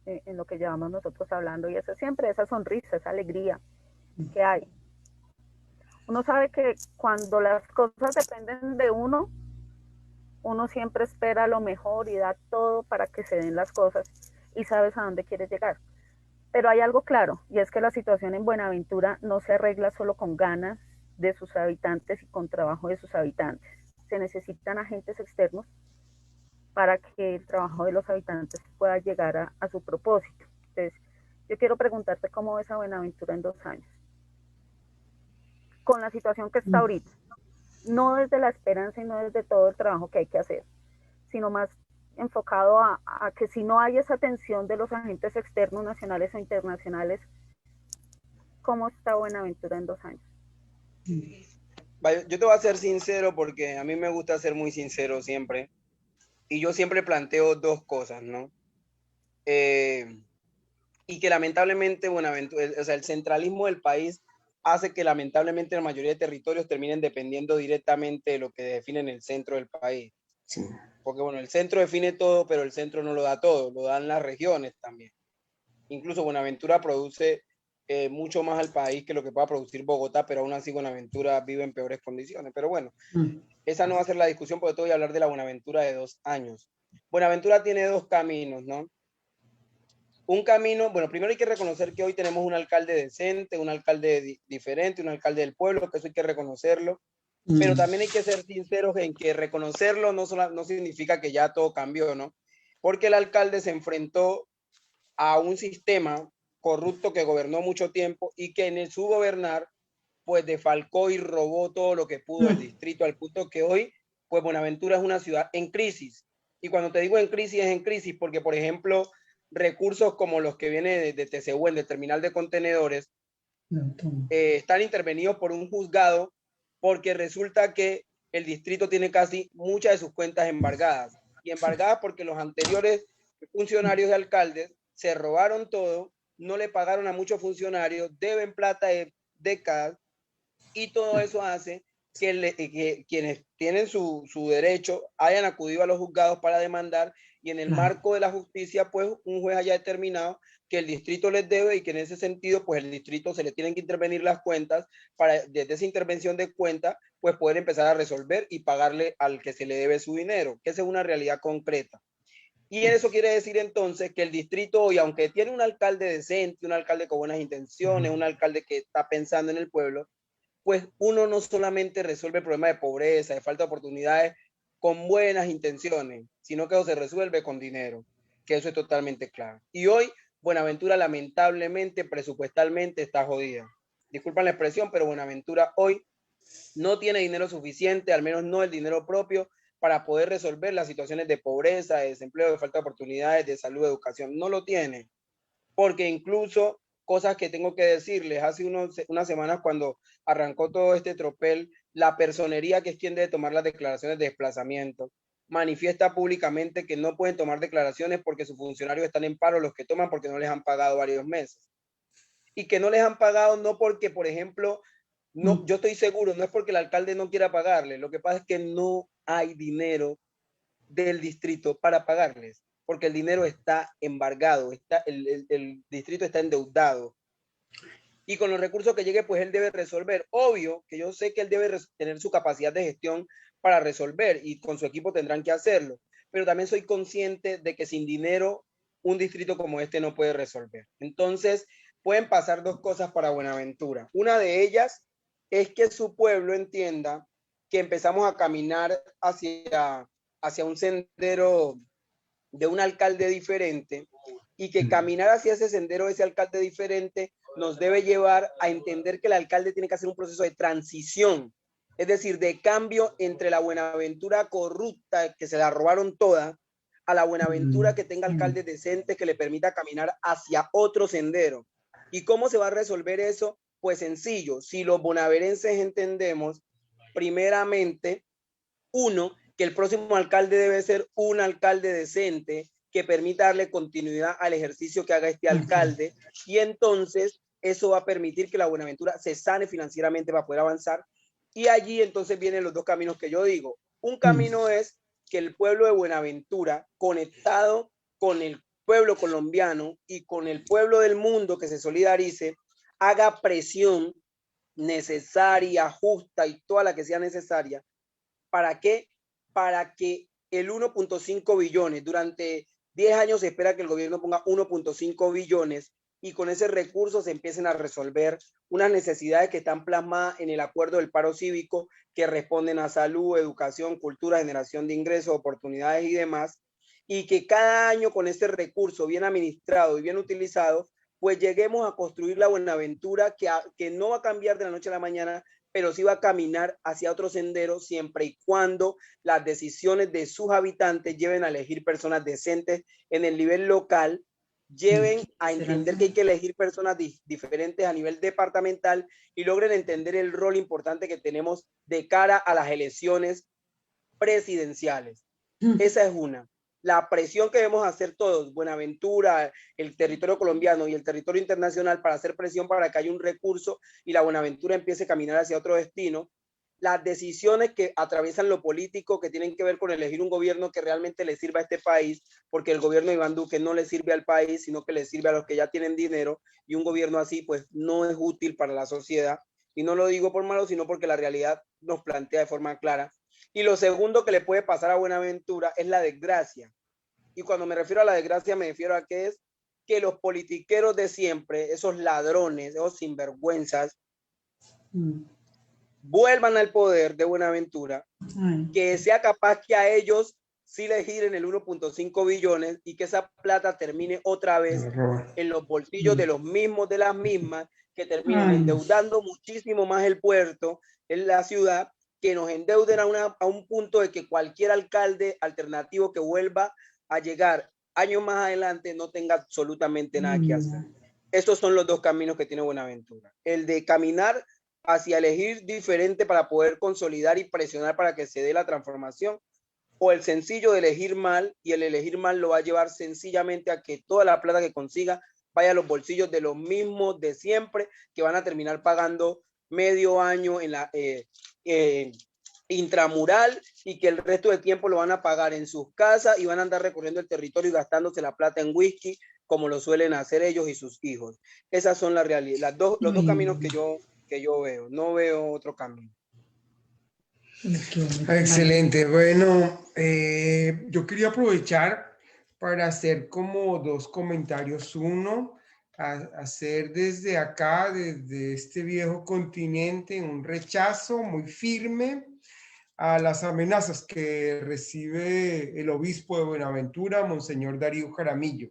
en lo que llevamos nosotros hablando, y eso siempre, esa sonrisa, esa alegría que hay. Uno sabe que cuando las cosas dependen de uno, uno siempre espera lo mejor y da todo para que se den las cosas y sabes a dónde quieres llegar. Pero hay algo claro, y es que la situación en Buenaventura no se arregla solo con ganas de sus habitantes y con trabajo de sus habitantes. Se necesitan agentes externos para que el trabajo de los habitantes pueda llegar a su propósito. Entonces, yo quiero preguntarte cómo ves a Buenaventura en 2 años. Con la situación que está ahorita, no desde la esperanza y no desde todo el trabajo que hay que hacer, sino más enfocado a que si no hay esa atención de los agentes externos, nacionales o internacionales, ¿cómo está Buenaventura en 2 años? Yo te voy a ser sincero porque a mí me gusta ser muy sincero siempre. Y yo siempre planteo dos cosas, ¿no? Y que lamentablemente Buenaventura, o sea, el centralismo del país hace que lamentablemente la mayoría de territorios terminen dependiendo directamente de lo que definen el centro del país. Sí. Porque bueno, el centro define todo, pero el centro no lo da todo, lo dan las regiones también. Incluso Buenaventura produce mucho más al país que lo que pueda producir Bogotá, pero aún así Buenaventura vive en peores condiciones. Pero bueno, esa no va a ser la discusión porque te voy a hablar de la Buenaventura de 2 años. Buenaventura tiene 2 caminos, ¿no? Un camino, bueno, primero hay que reconocer que hoy tenemos un alcalde decente, un alcalde diferente, un alcalde del pueblo, que eso hay que reconocerlo, pero también hay que ser sinceros en que reconocerlo no significa que ya todo cambió, ¿no? Porque el alcalde se enfrentó a un sistema corrupto que gobernó mucho tiempo y que en su gobernar, pues defalcó y robó todo lo que pudo el distrito, al punto que hoy, pues Buenaventura es una ciudad en crisis. Y cuando te digo en crisis, es en crisis porque, por ejemplo, recursos como los que vienen de TCU, del terminal de contenedores, están intervenidos por un juzgado porque resulta que el distrito tiene casi muchas de sus cuentas embargadas. Y embargadas porque los anteriores funcionarios de alcaldes se robaron todo, no le pagaron a muchos funcionarios, deben plata de décadas, y todo eso hace que quienes tienen su derecho hayan acudido a los juzgados para demandar, y en el marco de la justicia, pues un juez haya determinado que el distrito les debe y que en ese sentido, pues el distrito se le tienen que intervenir las cuentas para, desde esa intervención de cuentas, pues poder empezar a resolver y pagarle al que se le debe su dinero, que esa es una realidad concreta. Y eso quiere decir entonces que el distrito hoy, aunque tiene un alcalde decente, un alcalde con buenas intenciones, un alcalde que está pensando en el pueblo, pues uno no solamente resuelve el problema de pobreza, de falta de oportunidades con buenas intenciones, sino que eso se resuelve con dinero, que eso es totalmente claro. Y hoy Buenaventura lamentablemente presupuestalmente está jodida. Disculpan la expresión, pero Buenaventura hoy no tiene dinero suficiente, al menos no el dinero propio, para poder resolver las situaciones de pobreza, de desempleo, de falta de oportunidades, de salud, de educación. No lo tiene, porque incluso cosas que tengo que decirles, hace unas semanas cuando arrancó todo este tropel, la personería, que es quien debe tomar las declaraciones de desplazamiento, manifiesta públicamente que no pueden tomar declaraciones porque sus funcionarios están en paro, los que toman porque no les han pagado varios meses. Y que no les han pagado no porque, por ejemplo, no, yo estoy seguro, no es porque el alcalde no quiera pagarle, lo que pasa es que no hay dinero del distrito para pagarles, porque el dinero está embargado, el distrito está endeudado. Y con los recursos que llegue, pues él debe resolver. Obvio que yo sé que él debe tener su capacidad de gestión para resolver y con su equipo tendrán que hacerlo. Pero también soy consciente de que sin dinero un distrito como este no puede resolver. Entonces, pueden pasar 2 cosas para Buenaventura. Una de ellas es que su pueblo entienda que empezamos a caminar hacia un sendero de un alcalde diferente, y que caminar hacia ese sendero de ese alcalde diferente nos debe llevar a entender que el alcalde tiene que hacer un proceso de transición, es decir, de cambio entre la Buenaventura corrupta, que se la robaron toda, a la Buenaventura que tenga alcaldes decentes, que le permita caminar hacia otro sendero. ¿Y cómo se va a resolver eso? Pues sencillo, si los bonaverenses entendemos, primeramente, uno, que el próximo alcalde debe ser un alcalde decente que permita darle continuidad al ejercicio que haga este alcalde, y entonces eso va a permitir que la Buenaventura se sane financieramente para poder avanzar. Y allí entonces vienen los 2 caminos que yo digo. Un camino es que el pueblo de Buenaventura, conectado con el pueblo colombiano y con el pueblo del mundo que se solidarice, haga presión necesaria, justa y toda la que sea necesaria. ¿Para qué? Para que el 1.5 billones, durante 10 años se espera que el gobierno ponga 1.5 billones, y con ese recurso se empiecen a resolver unas necesidades que están plasmadas en el acuerdo del paro cívico, que responden a salud, educación, cultura, generación de ingresos, oportunidades y demás, y que cada año con ese recurso bien administrado y bien utilizado pues lleguemos a construir la Buenaventura que no va a cambiar de la noche a la mañana, pero sí va a caminar hacia otro sendero siempre y cuando las decisiones de sus habitantes lleven a elegir personas decentes en el nivel local, lleven a entender que hay que elegir personas diferentes a nivel departamental y logren entender el rol importante que tenemos de cara a las elecciones presidenciales. Esa es una. La presión que debemos hacer todos, Buenaventura, el territorio colombiano y el territorio internacional, para hacer presión para que haya un recurso y la Buenaventura empiece a caminar hacia otro destino. Las decisiones que atraviesan lo político, que tienen que ver con elegir un gobierno que realmente le sirva a este país, porque el gobierno de Iván Duque no le sirve al país, sino que le sirve a los que ya tienen dinero, y un gobierno así pues no es útil para la sociedad. Y no lo digo por malo, sino porque la realidad nos plantea de forma clara. Y lo segundo que le puede pasar a Buenaventura es la desgracia. Y cuando me refiero a la desgracia, me refiero a que es que los politiqueros de siempre, esos ladrones, esos sinvergüenzas, vuelvan al poder de Buenaventura, que sea capaz que a ellos sí les giren el 1.5 billones y que esa plata termine otra vez en los bolsillos de los mismos, de las mismas, que terminen endeudando muchísimo más el puerto, en la ciudad, que nos endeuden a un punto de que cualquier alcalde alternativo que vuelva a llegar años más adelante no tenga absolutamente nada que hacer. Estos son los dos caminos que tiene Buenaventura. El de caminar hacia elegir diferente para poder consolidar y presionar para que se dé la transformación, o el sencillo de elegir mal, y el elegir mal lo va a llevar sencillamente a que toda la plata que consiga vaya a los bolsillos de los mismos de siempre, que van a terminar pagando medio año en la intramural, y que el resto del tiempo lo van a pagar en sus casas y van a andar recorriendo el territorio y gastándose la plata en whisky, como lo suelen hacer ellos y sus hijos. Esas son la realidad, los dos caminos que yo veo. No veo otro camino. Excelente. Bueno, yo quería aprovechar para hacer como dos comentarios. Uno, hacer desde acá, desde este viejo continente, un rechazo muy firme a las amenazas que recibe el obispo de Buenaventura, Monseñor Darío Jaramillo.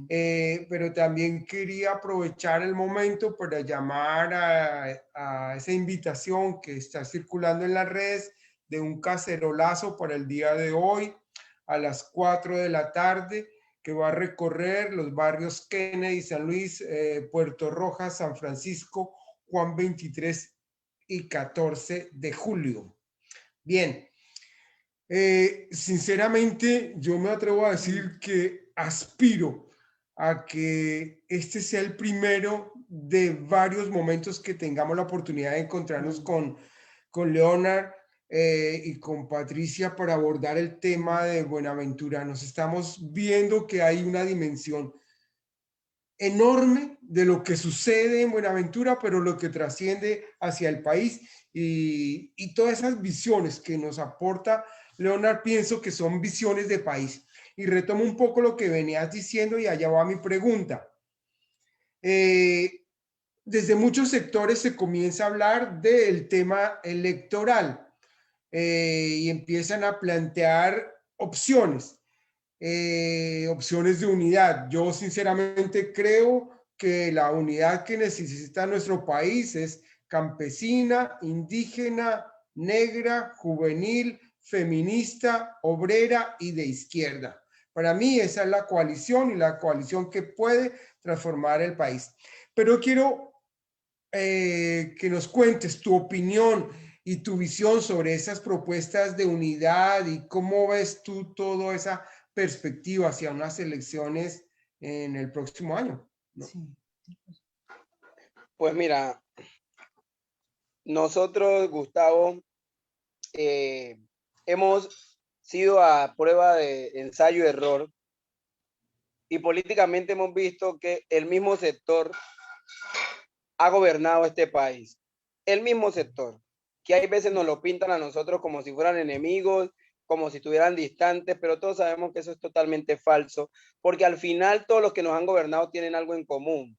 Pero también quería aprovechar el momento para llamar a esa invitación que está circulando en las redes de un cacerolazo para el día de hoy a las 4 de la tarde, que va a recorrer los barrios Kennedy, San Luis, Puerto Rojas, San Francisco, Juan 23 y 14 de julio. Bien, sinceramente yo me atrevo a decir que aspiro a que este sea el primero de varios momentos que tengamos la oportunidad de encontrarnos con Leonard y con Patricia para abordar el tema de Buenaventura. Nos estamos viendo que hay una dimensión enorme de lo que sucede en Buenaventura, pero lo que trasciende hacia el país, y todas esas visiones que nos aporta Leonard, pienso que son visiones de país. Y retomo un poco lo que venías diciendo y allá va mi pregunta. Desde muchos sectores se comienza a hablar del tema electoral y empiezan a plantear opciones de unidad. Yo sinceramente creo que la unidad que necesita nuestro país es campesina, indígena, negra, juvenil, feminista, obrera y de izquierda. Para mí esa es la coalición, y la coalición que puede transformar el país. Pero quiero que nos cuentes tu opinión y tu visión sobre esas propuestas de unidad y cómo ves tú toda esa perspectiva hacia unas elecciones en el próximo año, ¿no? Sí. Pues mira, nosotros, Gustavo, hemos sido a prueba de ensayo y error, y políticamente hemos visto que el mismo sector ha gobernado este país. El mismo sector, que hay veces nos lo pintan a nosotros como si fueran enemigos, como si estuvieran distantes, pero todos sabemos que eso es totalmente falso, porque al final todos los que nos han gobernado tienen algo en común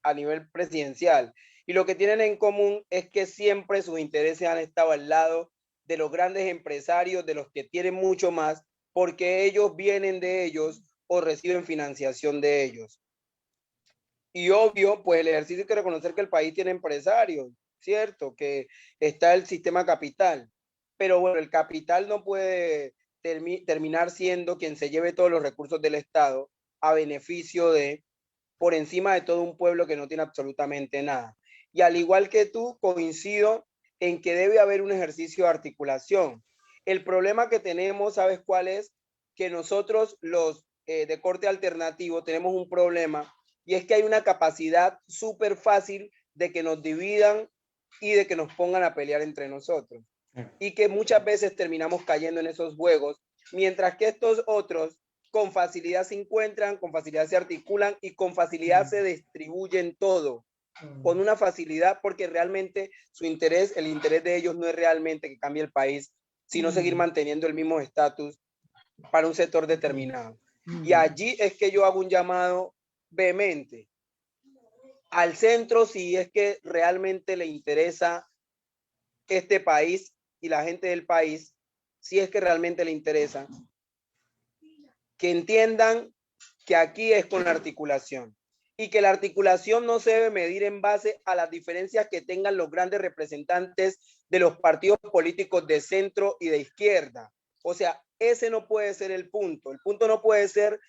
a nivel presidencial, y lo que tienen en común es que siempre sus intereses han estado al lado de los grandes empresarios, de los que tienen mucho más, porque ellos vienen de ellos o reciben financiación de ellos. Y obvio, pues el ejercicio hay que reconocer que el país tiene empresarios, ¿cierto? Que está el sistema capital. Pero bueno, el capital no puede terminar siendo quien se lleve todos los recursos del Estado a beneficio de, por encima de todo un pueblo que no tiene absolutamente nada. Y al igual que tú, coincido en que debe haber un ejercicio de articulación. El problema que tenemos, ¿sabes cuál es? Que nosotros los de corte alternativo tenemos un problema, y es que hay una capacidad súper fácil de que nos dividan y de que nos pongan a pelear entre nosotros. Y que muchas veces terminamos cayendo en esos juegos, mientras que estos otros con facilidad se encuentran, con facilidad se articulan y con facilidad se distribuyen todo, con una facilidad, porque realmente su interés, el interés de ellos no es realmente que cambie el país, sino seguir manteniendo el mismo estatus para un sector determinado. Y allí es que yo hago un llamado vehemente al centro, si es que realmente le interesa este país y la gente del país, si es que realmente le interesa, que entiendan que aquí es con articulación, y que la articulación no se debe medir en base a las diferencias que tengan los grandes representantes de los partidos políticos de centro y de izquierda. O sea, ese no puede ser el punto. El punto no puede ser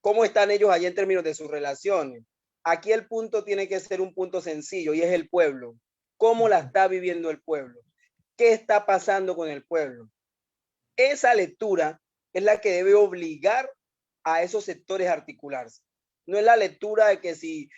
cómo están ellos allí en términos de sus relaciones. Aquí el punto tiene que ser un punto sencillo, y es el pueblo. ¿Cómo la está viviendo el pueblo? ¿Qué está pasando con el pueblo? Esa lectura es la que debe obligar a esos sectores a articularse. No es la lectura de que si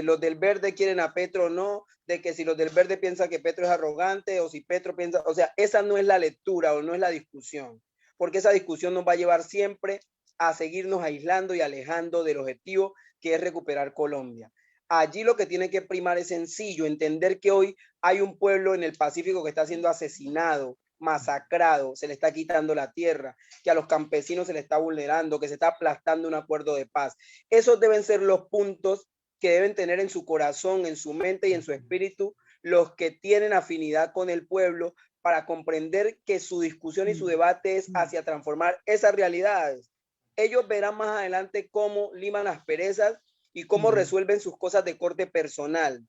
los del verde quieren a Petro o no, de que si los del verde piensan que Petro es arrogante, o si Petro piensa, o sea, esa no es la lectura o no es la discusión, porque esa discusión nos va a llevar siempre a seguirnos aislando y alejando del objetivo, que es recuperar Colombia. Allí lo que tiene que primar es sencillo, entender que hoy hay un pueblo en el Pacífico que está siendo asesinado, masacrado, se le está quitando la tierra, que a los campesinos se le está vulnerando, que se está aplastando un acuerdo de paz. Esos deben ser los puntos que deben tener en su corazón, en su mente y en su espíritu los que tienen afinidad con el pueblo, para comprender que su discusión y su debate es hacia transformar esas realidades. Ellos verán más adelante cómo liman las perezas y cómo resuelven sus cosas de corte personal.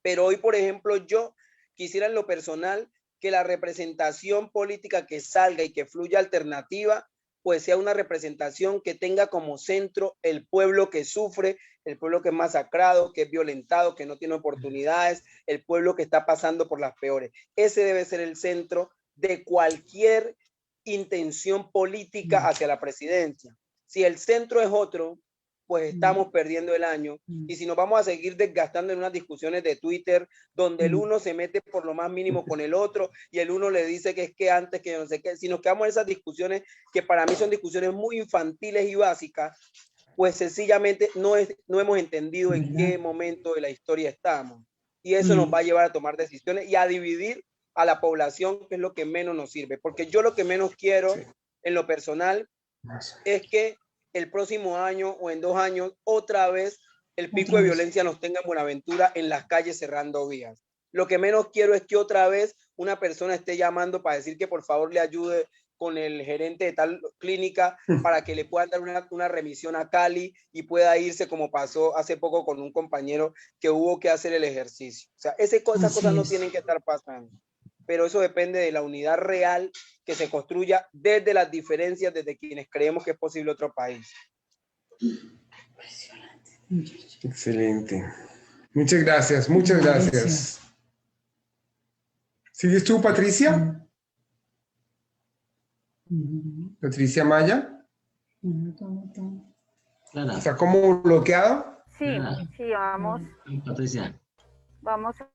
Pero hoy, por ejemplo, yo quisiera en lo personal que la representación política que salga y que fluya alternativa, pues sea una representación que tenga como centro el pueblo que sufre, el pueblo que es masacrado, que es violentado, que no tiene oportunidades, el pueblo que está pasando por las peores. Ese debe ser el centro de cualquier intención política hacia la presidencia. Si el centro es otro, pues estamos perdiendo el año. Y si nos vamos a seguir desgastando en unas discusiones de Twitter, donde el uno se mete por lo más mínimo con el otro, y el uno le dice que es que antes, que no sé qué, si nos quedamos en esas discusiones, que para mí son discusiones muy infantiles y básicas, pues sencillamente no hemos entendido en qué momento de la historia estamos. Y eso nos va a llevar a tomar decisiones y a dividir a la población, que es lo que menos nos sirve. Porque yo lo que menos quiero en lo personal es que el próximo año o en 2 años otra vez el pico de violencia nos tenga en Buenaventura en las calles cerrando vías. Lo que menos quiero es que otra vez una persona esté llamando para decir que por favor le ayude con el gerente de tal clínica para que le puedan dar una remisión a Cali y pueda irse, como pasó hace poco con un compañero que hubo que hacer el ejercicio. O sea, esas cosas no tienen que estar pasando. Pero eso depende de la unidad real que se construya desde las diferencias, desde quienes creemos que es posible otro país. Excelente. Muchas gracias, muchas gracias. ¿Sigues tú, Patricia? Patricia Maya. Clara. ¿Está como bloqueado? Sí, sí, vamos. Patricia. Vamos a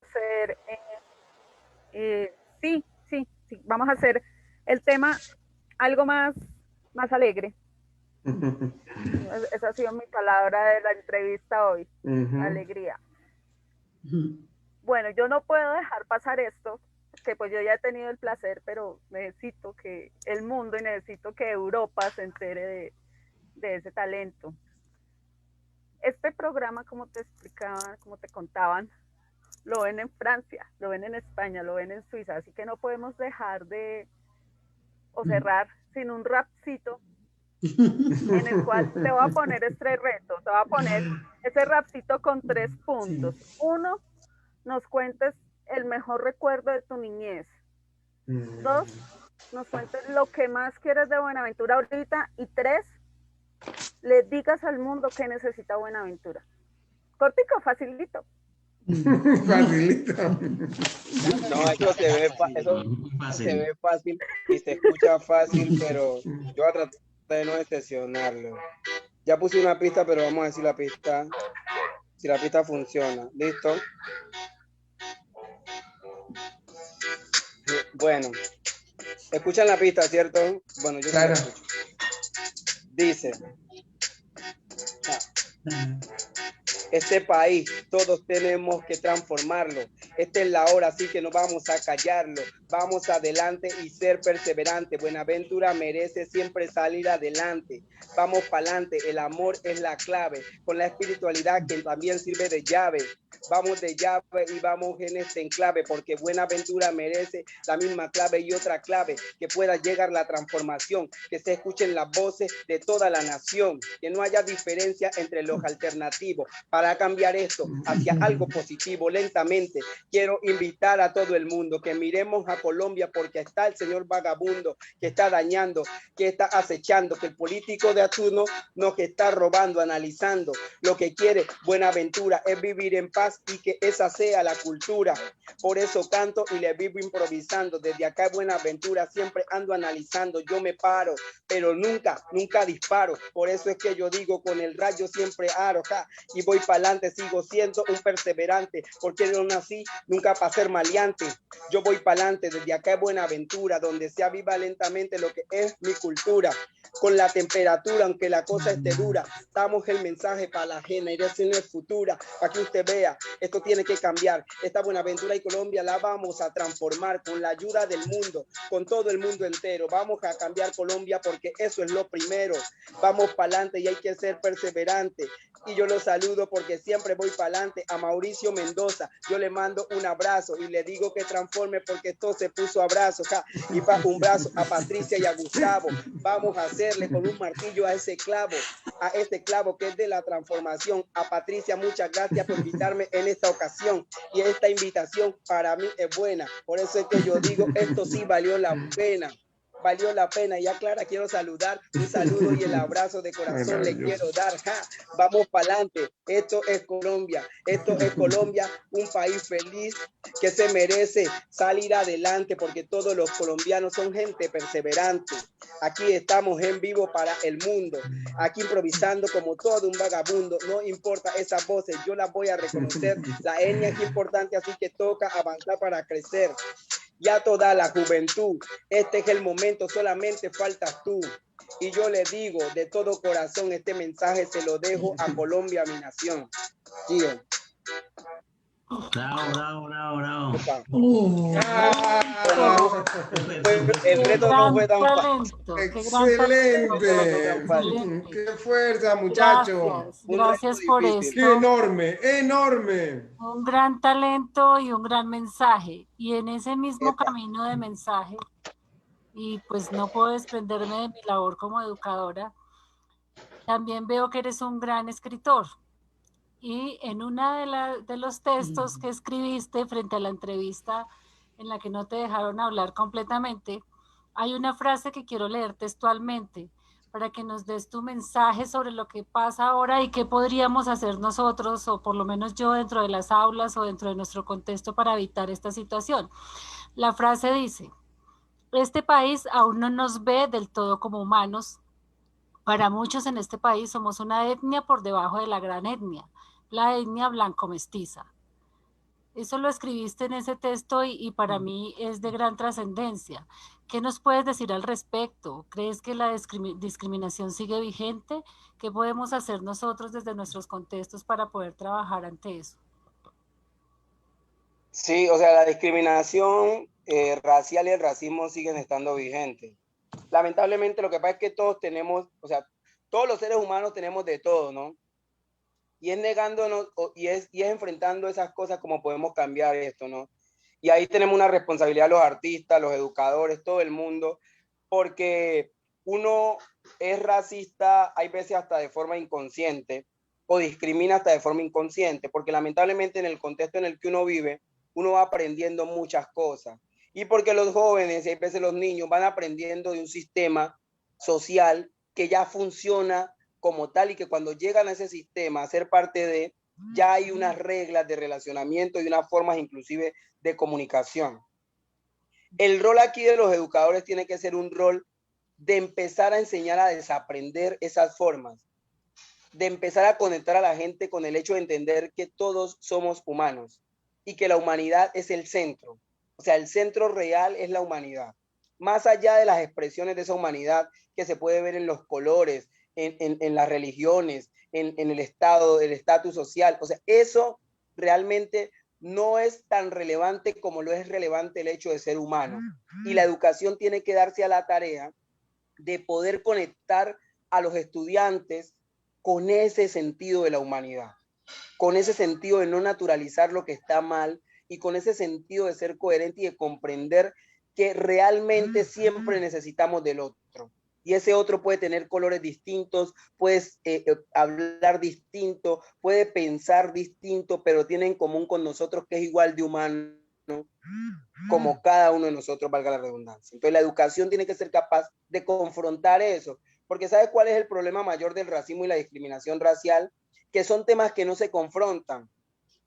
hacer, sí, vamos a hacer el tema algo más alegre. Esa ha sido mi palabra de la entrevista hoy, alegría. Bueno, yo no puedo dejar pasar esto, que pues yo ya he tenido el placer, pero necesito que el mundo y necesito que Europa se entere de ese talento. Este programa, como te explicaban, como te contaban, lo ven en Francia, lo ven en España, lo ven en Suiza, así que no podemos dejar de, o cerrar sin un rapcito en el cual te voy a poner este reto, te voy a poner ese rapcito con 3 puntos. Sí. 1, nos cuentes el mejor recuerdo de tu niñez. 2, nos cuentes lo que más quieres de Buenaventura ahorita. Y 3, le digas al mundo que necesita Buenaventura. Cortico, facilito. Facilito. No, eso se ve fácil y se escucha fácil, pero yo voy a tratar de no decepcionarlo. Ya puse una pista, pero vamos a decir la pista, si la pista funciona. ¿Listo? Bueno, escuchan la pista, ¿cierto? Bueno, yo Claro. sí la escucho. Dice, este país todos tenemos que transformarlo. Esta es la hora, así que no vamos a callarlo. Vamos adelante y ser perseverante. Buenaventura merece siempre salir adelante. Vamos para adelante, el amor es la clave. Con la espiritualidad que también sirve de llave. Vamos de llave y vamos en este enclave, porque Buenaventura merece la misma clave y otra clave, que pueda llegar la transformación, que se escuchen las voces de toda la nación, que no haya diferencia entre los alternativos, para cambiar esto hacia algo positivo. Lentamente quiero invitar a todo el mundo que miremos a Colombia, porque está el señor vagabundo que está dañando, que está acechando, que el político de turno nos está robando, analizando. Lo que quiere Buenaventura es vivir en paz y que esa sea la cultura. Por eso canto y le vivo improvisando. Desde acá en Buenaventura siempre ando analizando. Yo me paro, pero nunca disparo. Por eso es que yo digo, con el rayo siempre aro, ja, y voy para adelante, sigo siendo un perseverante, porque no nací nunca para ser maleante. Yo voy para adelante desde acá en Buenaventura, donde se aviva lentamente lo que es mi cultura. Con la temperatura, aunque la cosa esté dura, damos el mensaje para la generación futura, para que usted vea, esto tiene que cambiar. Esta Buenaventura y Colombia la vamos a transformar con la ayuda del mundo, con todo el mundo entero. Vamos a cambiar Colombia, porque eso es lo primero. Vamos para adelante y hay que ser perseverante. Y yo lo saludo porque siempre voy para adelante. A Mauricio Mendoza yo le mando un abrazo y le digo que transforme, porque esto se puso a brazos, ja. Y para un brazo a Patricia y a Gustavo. Vamos a hacerle con un martillo a ese clavo, a este clavo que es de la transformación. A Patricia, muchas gracias por invitarme en esta ocasión, y esta invitación para mí es buena. Por eso es que yo digo, esto sí valió la pena. Valió la pena. Y a Clara quiero saludar, un saludo y el abrazo de corazón le quiero dar. Ja, vamos para adelante. Esto es Colombia, un país feliz que se merece salir adelante, porque todos los colombianos son gente perseverante. Aquí estamos en vivo para el mundo, aquí improvisando como todo un vagabundo. No importa esas voces, yo las voy a reconocer. La etnia es importante, así que toca avanzar para crecer. Ya toda la juventud, este es el momento, solamente faltas tú. Y yo le digo de todo corazón, este mensaje se lo dejo a Colombia, mi nación. Tío. Bravo. El reto no fue tan fácil. Excelente. Qué fuerza, muchachos. Gracias por esto. Qué enorme. Un gran talento y un gran mensaje. Y en ese mismo camino de mensaje, y pues no puedo desprenderme de mi labor como educadora, también veo que eres un gran escritor. Y en una de los textos que escribiste frente a la entrevista en la que no te dejaron hablar completamente, hay una frase que quiero leer textualmente para que nos des tu mensaje sobre lo que pasa ahora y qué podríamos hacer nosotros, o por lo menos yo, dentro de las aulas o dentro de nuestro contexto para evitar esta situación. La frase dice: este país aún no nos ve del todo como humanos. Para muchos en este país somos una etnia por debajo de la gran etnia, la etnia blanco-mestiza. Eso lo escribiste en ese texto y para mí es de gran trascendencia. ¿Qué nos puedes decir al respecto? ¿Crees que la discriminación sigue vigente? ¿Qué podemos hacer nosotros desde nuestros contextos para poder trabajar ante eso? Sí, o sea, la discriminación racial y el racismo siguen estando vigentes. Lamentablemente lo que pasa es que todos tenemos, o sea, todos los seres humanos tenemos de todo, ¿no? Y es negándonos y es enfrentando esas cosas como podemos cambiar esto, ¿no? Y ahí tenemos una responsabilidad los artistas, los educadores, todo el mundo, porque uno es racista, hay veces hasta de forma inconsciente, o discrimina hasta de forma inconsciente, porque lamentablemente en el contexto en el que uno vive, uno va aprendiendo muchas cosas. Y porque los jóvenes y hay veces los niños van aprendiendo de un sistema social que ya funciona como tal y que cuando llegan a ese sistema a ser parte de, ya hay unas reglas de relacionamiento y unas formas inclusive de comunicación. El rol aquí de los educadores tiene que ser un rol de empezar a enseñar a desaprender esas formas, de empezar a conectar a la gente con el hecho de entender que todos somos humanos y que la humanidad es el centro. O sea, el centro real es la humanidad. Más allá de las expresiones de esa humanidad que se puede ver en los colores, en las religiones, en el estado, el estatus social. O sea, eso realmente no es tan relevante como lo es relevante el hecho de ser humano. Y la educación tiene que darse a la tarea de poder conectar a los estudiantes con ese sentido de la humanidad, con ese sentido de no naturalizar lo que está mal y con ese sentido de ser coherente y de comprender que realmente siempre necesitamos del otro. Y ese otro puede tener colores distintos, puede hablar distinto, puede pensar distinto, pero tiene en común con nosotros que es igual de humano como cada uno de nosotros, valga la redundancia. Entonces la educación tiene que ser capaz de confrontar eso, porque ¿sabe cuál es el problema mayor del racismo y la discriminación racial? Que son temas que no se confrontan.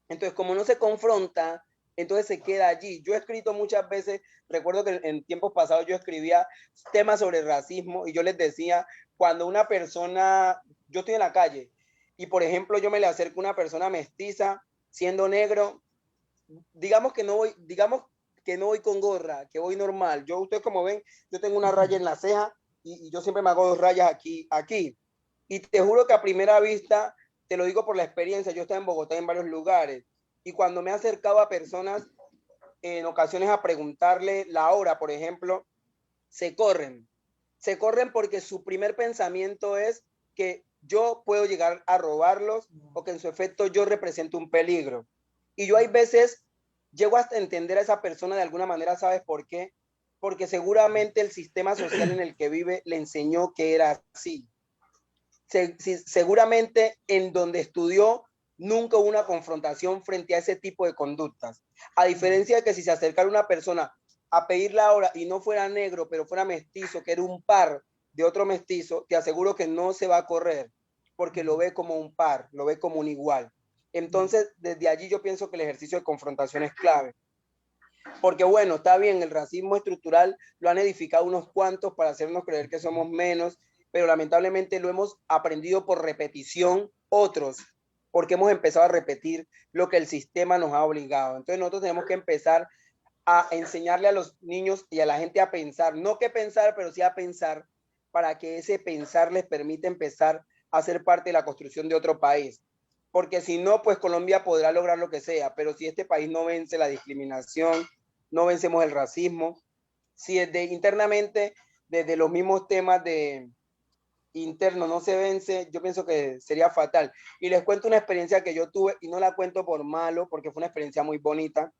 Entonces, como no se confronta, entonces se queda allí. Yo he escrito muchas veces, recuerdo que en tiempos pasados yo escribía temas sobre racismo y yo les decía, cuando una persona, yo estoy en la calle y por ejemplo yo me le acerco a una persona mestiza siendo negro, digamos que no voy con gorra, que voy normal. Yo, ustedes como ven, yo tengo una raya en la ceja y yo siempre me hago 2 rayas aquí. Y te juro que a primera vista, te lo digo por la experiencia, yo estaba en Bogotá en varios lugares y cuando me he acercado a personas en ocasiones a preguntarle la hora, por ejemplo, se corren porque su primer pensamiento es que yo puedo llegar a robarlos o que en su efecto yo represento un peligro. Y yo hay veces llego hasta entender a esa persona de alguna manera, ¿sabes por qué? Porque seguramente el sistema social en el que vive le enseñó que era así. Seguramente en donde estudió nunca hubo una confrontación frente a ese tipo de conductas. A diferencia de que si se acercara una persona a pedir la hora y no fuera negro, pero fuera mestizo, que era un par de otro mestizo, te aseguro que no se va a correr, porque lo ve como un par, lo ve como un igual. Entonces, desde allí yo pienso que el ejercicio de confrontación es clave. Porque bueno, está bien, el racismo estructural lo han edificado unos cuantos para hacernos creer que somos menos, pero lamentablemente lo hemos aprendido por repetición otros, porque hemos empezado a repetir lo que el sistema nos ha obligado. Entonces nosotros tenemos que empezar a enseñarle a los niños y a la gente a pensar, no que pensar, pero sí a pensar, para que ese pensar les permita empezar a ser parte de la construcción de otro país. Porque si no, pues Colombia podrá lograr lo que sea, pero si este país no vence la discriminación, no vencemos el racismo, si internamente, desde los mismos temas de interno no se vence, yo pienso que sería fatal. Y les cuento una experiencia que yo tuve, y no la cuento por malo, porque fue una experiencia muy bonita.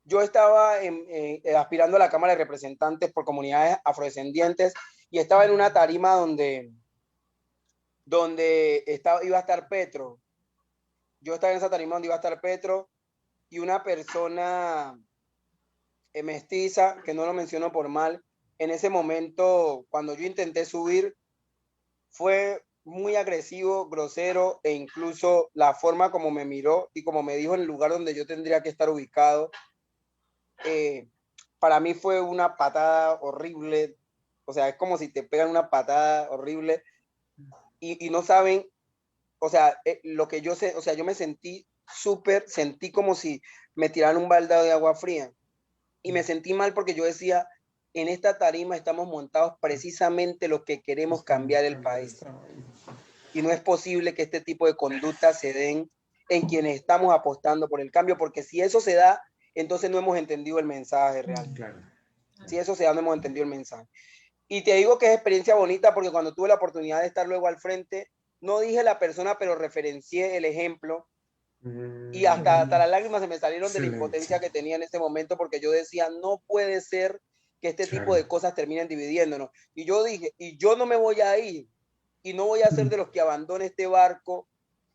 Yo estaba aspirando a la Cámara de Representantes por comunidades afrodescendientes y estaba en una tarima donde iba a estar Petro. Yo estaba en esa tarima donde iba a estar Petro y una persona mestiza, que no lo menciono por mal, en ese momento, cuando yo intenté subir, fue muy agresivo, grosero e incluso la forma como me miró y como me dijo en el lugar donde yo tendría que estar ubicado, para mí fue una patada horrible. O sea, es como si te pegan una patada horrible y no saben, o sea, lo que yo sé, o sea, yo me sentí como si me tiraran un baldado de agua fría y me sentí mal porque yo decía, en esta tarima estamos montados precisamente los que queremos cambiar el país. Y no es posible que este tipo de conductas se den en quienes estamos apostando por el cambio, porque si eso se da, entonces no hemos entendido el mensaje real. Claro. Si eso se da, no hemos entendido el mensaje. Y te digo que es experiencia bonita porque cuando tuve la oportunidad de estar luego al frente, no dije la persona, pero referencié el ejemplo. Y hasta las lágrimas se me salieron de la impotencia que tenía en ese momento porque yo decía, no puede ser que este tipo de cosas terminen dividiéndonos. Y yo dije, y yo no me voy a ir, y no voy a ser de los que abandone este barco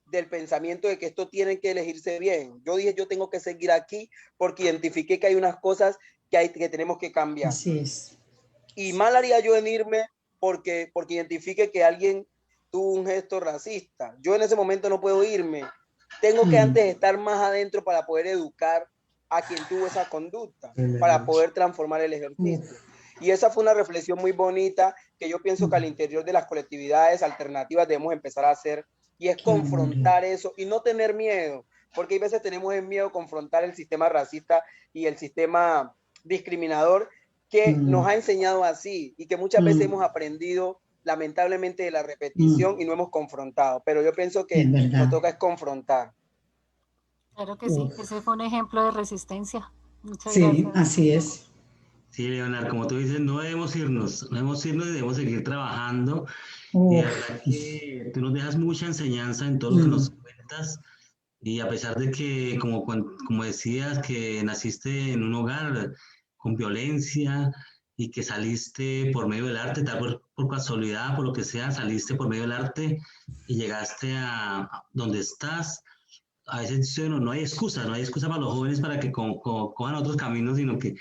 del pensamiento de que esto tiene que elegirse bien. Yo dije, yo tengo que seguir aquí porque identifiqué que hay unas cosas que tenemos que cambiar. Así es. Y mal haría yo en irme porque identifique que alguien tuvo un gesto racista. Yo en ese momento no puedo irme. Tengo que antes estar más adentro para poder educar a quien tuvo esa conducta, para poder transformar el ejercicio. Y esa fue una reflexión muy bonita que yo pienso que al interior de las colectividades alternativas debemos empezar a hacer, y es confrontar eso y no tener miedo, porque hay veces tenemos el miedo a confrontar el sistema racista y el sistema discriminador que nos ha enseñado así y que muchas veces hemos aprendido lamentablemente de la repetición y no hemos confrontado, pero yo pienso que nos toca es confrontar. Claro que sí, ese fue un ejemplo de resistencia. Muchas sí, gracias. así es. Sí, Leonardo, como tú dices, no debemos irnos y debemos seguir trabajando. Y la verdad que tú nos dejas mucha enseñanza en todo lo que nos cuentas. Y a pesar de que, como decías, que naciste en un hogar con violencia y que saliste por medio del arte, tal por casualidad, por lo que sea, saliste por medio del arte y llegaste a donde estás. A veces no hay excusa para los jóvenes para que cojan otros caminos, sino que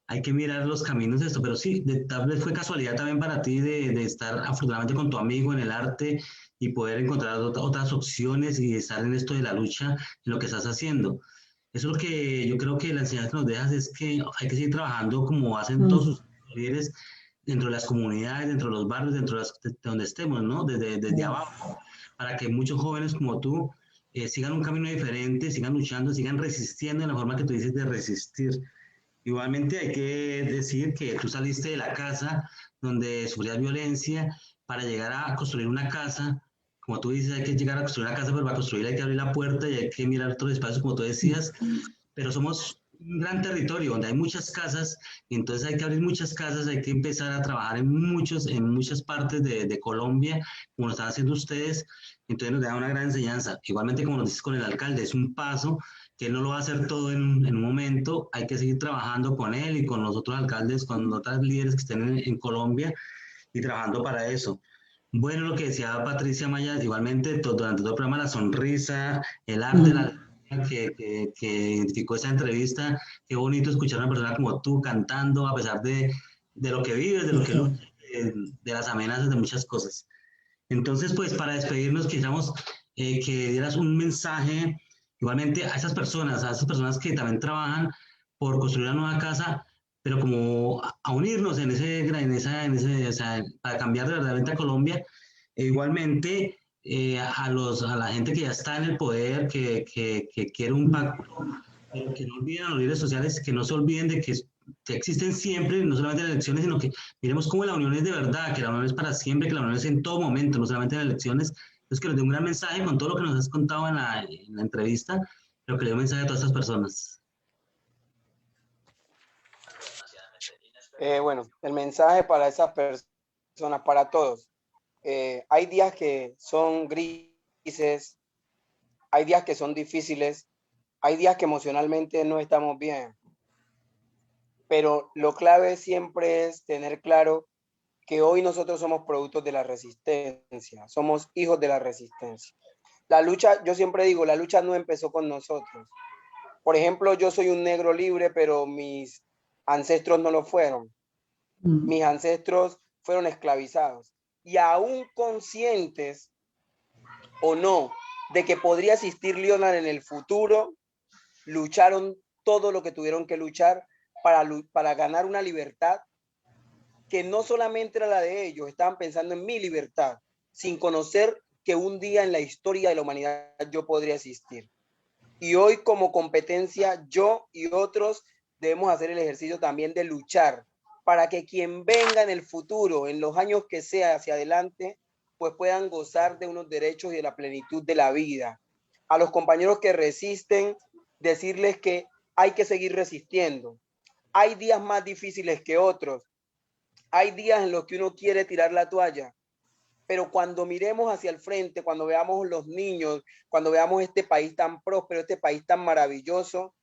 hay que mirar los caminos de esto. Pero sí, tal vez fue casualidad también para ti de estar afortunadamente con tu amigo en el arte y poder encontrar otras opciones y estar en esto de la lucha, en lo que estás haciendo. Eso es lo que yo creo que la enseñanza que nos dejas, es que hay que seguir trabajando como hacen todos sus líderes dentro de las comunidades, dentro de los barrios, de donde estemos, ¿no? Desde abajo, para que muchos jóvenes como tú sigan un camino diferente, sigan luchando, sigan resistiendo en la forma que tú dices de resistir. Igualmente hay que decir que tú saliste de la casa donde sufrías violencia para llegar a construir una casa. Como tú dices, hay que llegar a construir una casa, pero para construirla hay que abrir la puerta y hay que mirar otros espacios, como tú decías. Pero somos un gran territorio donde hay muchas casas, y entonces hay que abrir muchas casas, hay que empezar a trabajar en muchas partes de Colombia, como lo están haciendo ustedes. Entonces nos da una gran enseñanza. Igualmente, como nos dices con el alcalde, es un paso, que él no lo va a hacer todo en un momento. Hay que seguir trabajando con él y con los otros alcaldes, con otros líderes que estén en Colombia, y trabajando para eso. Bueno, lo que decía Patricia Maya, igualmente durante todo el programa, la sonrisa, el arte, que identificó esa entrevista. Qué bonito escuchar a una persona como tú cantando, a pesar de lo que vives, de lo que luchas, de las amenazas, de muchas cosas. Entonces, pues para despedirnos, quisiéramos que dieras un mensaje igualmente a esas personas que también trabajan por construir una nueva casa, pero como a unirnos o sea, para cambiar de verdaderamente a Colombia. E igualmente a la gente que ya está en el poder, que quiere un pacto, pero que no olviden a los líderes sociales, que no se olviden de que existen siempre, no solamente en elecciones, sino que miremos cómo la unión es de verdad, que la unión es para siempre, que la unión es en todo momento, no solamente en elecciones. Entonces, que les dé un gran mensaje con todo lo que nos has contado en la entrevista, pero que le dé un mensaje a todas estas personas. Bueno, el mensaje para esas personas, para todos. Hay días que son grises, hay días que son difíciles, hay días que emocionalmente no estamos bien, pero lo clave siempre es tener claro que hoy nosotros somos productos de la resistencia, somos hijos de la resistencia. La lucha, yo siempre digo, la lucha no empezó con nosotros. Por ejemplo, yo soy un negro libre, pero mis ancestros no lo fueron. Mis ancestros fueron esclavizados. Y aún conscientes o no de que podría existir Leonard en el futuro, lucharon todo lo que tuvieron que luchar para ganar una libertad que no solamente era la de ellos, estaban pensando en mi libertad, sin conocer que un día en la historia de la humanidad yo podría existir. Y hoy, como competencia, yo y otros debemos hacer el ejercicio también de luchar para que quien venga en el futuro, en los años que sea hacia adelante, pues puedan gozar de unos derechos y de la plenitud de la vida. A los compañeros que resisten, decirles que hay que seguir resistiendo. Hay días más difíciles que otros. Hay días en los que uno quiere tirar la toalla, pero cuando miremos hacia el frente, cuando veamos los niños, cuando veamos este país tan próspero, este país tan maravilloso,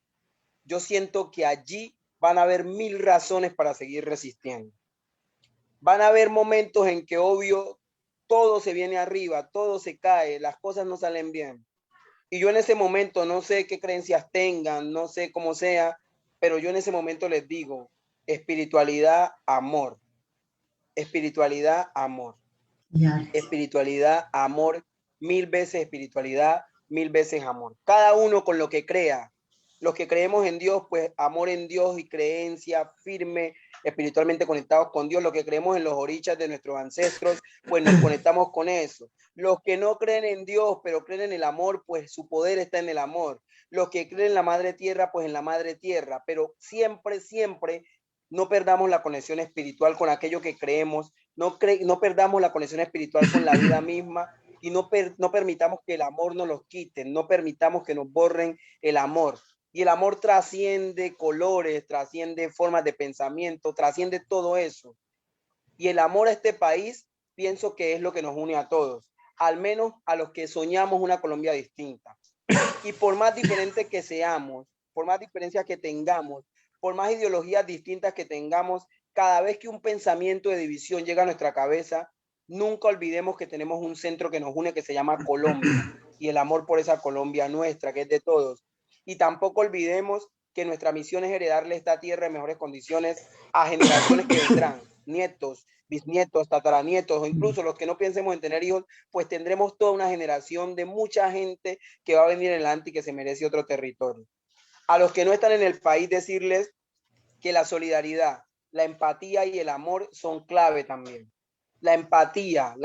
yo siento que allí van a haber 1000 razones para seguir resistiendo. Van a haber momentos en que, obvio, todo se viene arriba, todo se cae, las cosas no salen bien. Y yo en ese momento no sé qué creencias tengan, no sé cómo sea, pero yo en ese momento les digo, espiritualidad, amor. Espiritualidad, amor. Espiritualidad, amor, 1000 veces espiritualidad, 1000 veces amor. Cada uno con lo que crea. Los que creemos en Dios, pues amor en Dios y creencia firme, espiritualmente conectados con Dios. Los que creemos en los orichas de nuestros ancestros, pues nos conectamos con eso. Los que no creen en Dios, pero creen en el amor, pues su poder está en el amor. Los que creen en la madre tierra, pues en la madre tierra. Pero siempre, siempre no perdamos la conexión espiritual con aquello que creemos. No perdamos la conexión espiritual con la vida misma y no permitamos que el amor nos los quiten. No permitamos que nos borren el amor. Y el amor trasciende colores, trasciende formas de pensamiento, trasciende todo eso. Y el amor a este país, pienso que es lo que nos une a todos, al menos a los que soñamos una Colombia distinta. Y por más diferentes que seamos, por más diferencias que tengamos, por más ideologías distintas que tengamos, cada vez que un pensamiento de división llega a nuestra cabeza, nunca olvidemos que tenemos un centro que nos une que se llama Colombia y el amor por esa Colombia nuestra, que es de todos. Y tampoco olvidemos que nuestra misión es heredarle esta tierra en mejores condiciones a generaciones que vendrán, nietos, bisnietos, tataranietos, o incluso los que no pensemos en tener hijos, pues tendremos toda una generación de mucha gente que va a venir adelante y que se merece otro territorio. A los que no están en el país, decirles que la solidaridad, la empatía y el amor son clave también. La empatía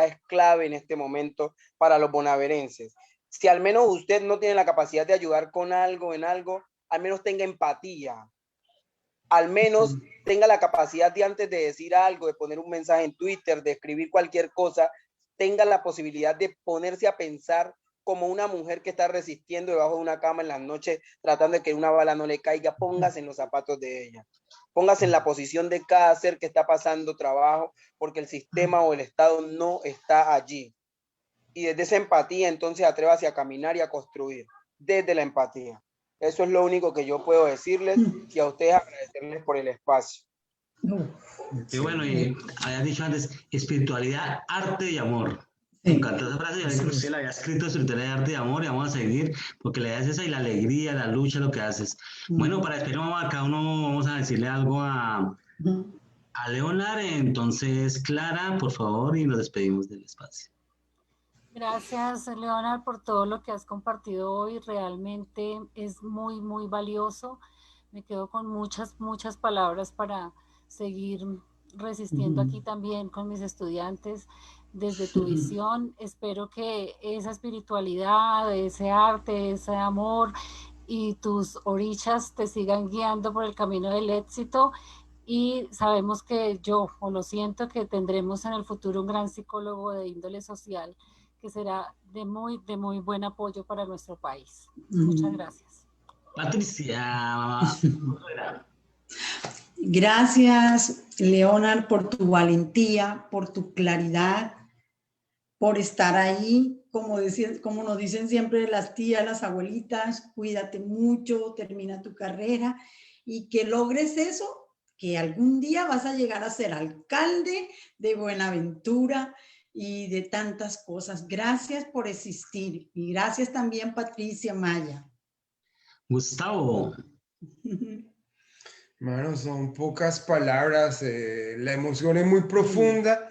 es clave en este momento para los bonaverenses. Si al menos usted no tiene la capacidad de ayudar con algo, en algo, al menos tenga empatía. Al menos tenga la capacidad de, antes de decir algo, de poner un mensaje en Twitter, de escribir cualquier cosa, tenga la posibilidad de ponerse a pensar como una mujer que está resistiendo debajo de una cama en las noches, tratando de que una bala no le caiga. Póngase en los zapatos de ella. Póngase en la posición de cada ser que está pasando trabajo, porque el sistema o el Estado no está allí. Y desde esa empatía, entonces, atrévase a caminar y a construir, desde la empatía. Eso es lo único que yo puedo decirles y a ustedes agradecerles por el espacio. Qué bueno, y habías dicho antes, espiritualidad, arte y amor. Me encantó esa frase, yo inclusive la había escrito, espiritualidad, arte y amor, y vamos a seguir, porque le das esa y la alegría, la lucha, lo que haces. Bueno, para despedir, cada uno vamos a decirle algo a Leonard. Entonces, Clara, por favor, y nos despedimos del espacio. Gracias, Leonard, por todo lo que has compartido hoy. Realmente es muy, muy valioso. Me quedo con muchas, muchas palabras para seguir resistiendo aquí también con mis estudiantes desde tu visión. Espero que esa espiritualidad, ese arte, ese amor y tus orichas te sigan guiando por el camino del éxito. Y sabemos que o lo siento, que tendremos en el futuro un gran psicólogo de índole social que será de muy buen apoyo para nuestro país. Muchas gracias. Patricia. Gracias, Leonard, por tu valentía, por tu claridad, por estar ahí. Como nos dicen siempre las tías, las abuelitas, cuídate mucho, termina tu carrera y que logres eso, que algún día vas a llegar a ser alcalde de Buenaventura y de tantas cosas. Gracias por existir y gracias también, Patricia Maya. Gustavo. Bueno, son pocas palabras, la emoción es muy profunda,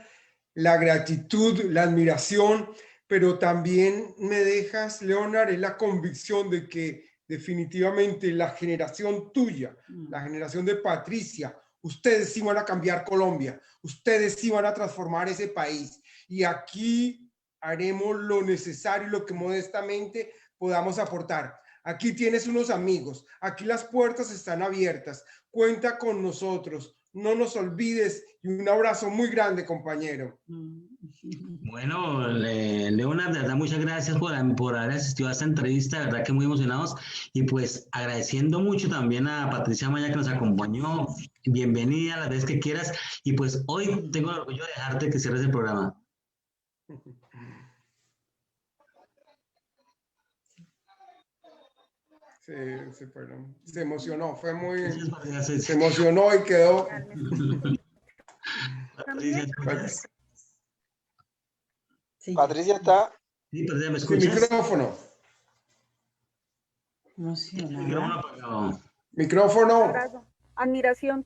la gratitud, la admiración, pero también me dejas, Leonard, es la convicción de que definitivamente la generación tuya, la generación de Patricia, ustedes sí van a cambiar Colombia, ustedes sí van a transformar ese país. Y aquí haremos lo necesario, lo que modestamente podamos aportar. Aquí tienes unos amigos, aquí las puertas están abiertas, cuenta con nosotros, no nos olvides y un abrazo muy grande, compañero. Bueno, Leonard, de verdad, muchas gracias por haber asistido a esta entrevista, de verdad que muy emocionados y pues agradeciendo mucho también a Patricia Maya que nos acompañó, bienvenida las veces que quieras y pues hoy tengo el orgullo de dejarte que cierres el programa. se emocionó, fue muy, Gracias. se emocionó y quedó. Patricia, Sí. Patricia está. sí, Patricia, ¿me Sin escuchas? micrófono. Emocionada. Micrófono apagado. Micrófono. Abrazo. Admiración.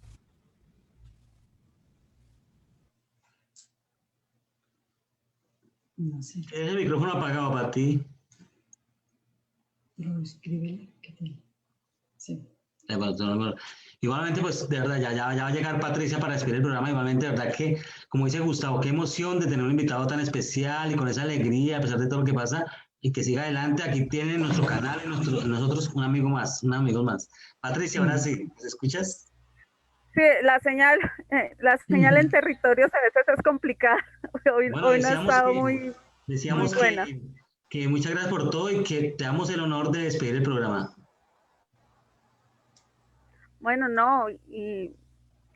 No sé, Tienes el micrófono apagado para ti. pero escríbele. Sí. Igualmente, pues de verdad, ya va a llegar Patricia para despedir el programa. Igualmente, de verdad que, como dice Gustavo, qué emoción de tener un invitado tan especial y con esa alegría, a pesar de todo lo que pasa, y que siga adelante. Aquí tiene nuestro canal y nosotros un amigo más, un amigo más. Patricia, ahora sí, ¿me escuchas? Sí, la señal en territorios a veces es complicada. Hoy no ha estado muy buena. Que muchas gracias por todo y que te damos el honor de despedir el programa. Bueno, no, y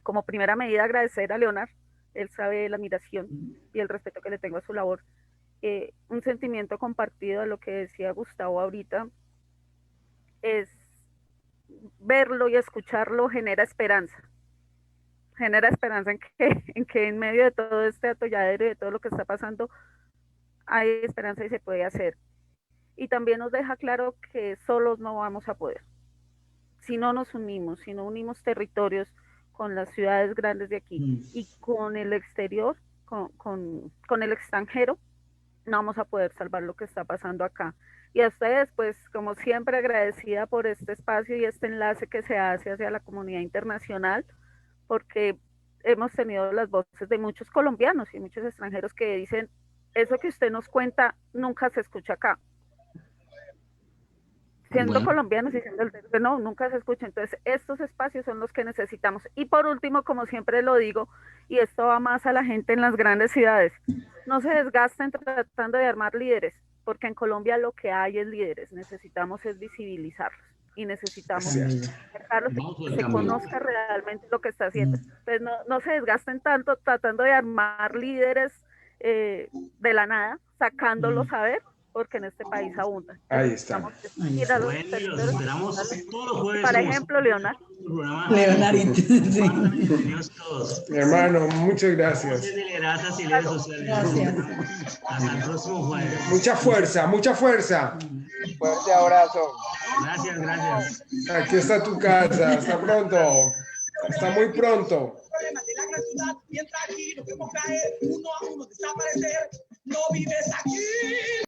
como primera medida agradecer a Leonard, él sabe la admiración y el respeto que le tengo a su labor. Un sentimiento compartido a lo que decía Gustavo ahorita, es verlo y escucharlo genera esperanza en que en medio de todo este atolladero y de todo lo que está pasando, hay esperanza y se puede hacer. Y también nos deja claro que solos no vamos a poder. Si no nos unimos, si no unimos territorios con las ciudades grandes de aquí y con el exterior, con el extranjero, no vamos a poder salvar lo que está pasando acá. Y a ustedes, pues, como siempre, agradecida por este espacio y este enlace que se hace hacia la comunidad internacional, porque hemos tenido las voces de muchos colombianos y muchos extranjeros que dicen, eso que usted nos cuenta nunca se escucha acá. Siendo colombianos y siendo no, nunca se escucha. Entonces, estos espacios son los que necesitamos. Y por último, como siempre lo digo, y esto va más a la gente en las grandes ciudades, no se desgasten tratando de armar líderes, porque en Colombia lo que hay es líderes. Necesitamos es visibilizarlos y necesitamos dejarlos que se conozca realmente lo que está haciendo. Entonces, no se desgasten tanto tratando de armar líderes de la nada, sacándolos a ver, porque en este país abundan. Ahí está. Bueno, los esperamos todos los jueves. Por ejemplo, Leonard. Leonarito, sí. Mi hermano, muchas gracias. Gracias. Hasta el próximo jueves. Mucha fuerza, mucha fuerza. Fuerte abrazo. Gracias. Aquí está tu casa. Hasta pronto. Hasta muy pronto. Problemas de la gran ciudad, mientras aquí nos vemos caer uno a uno, desaparecer. No vives aquí.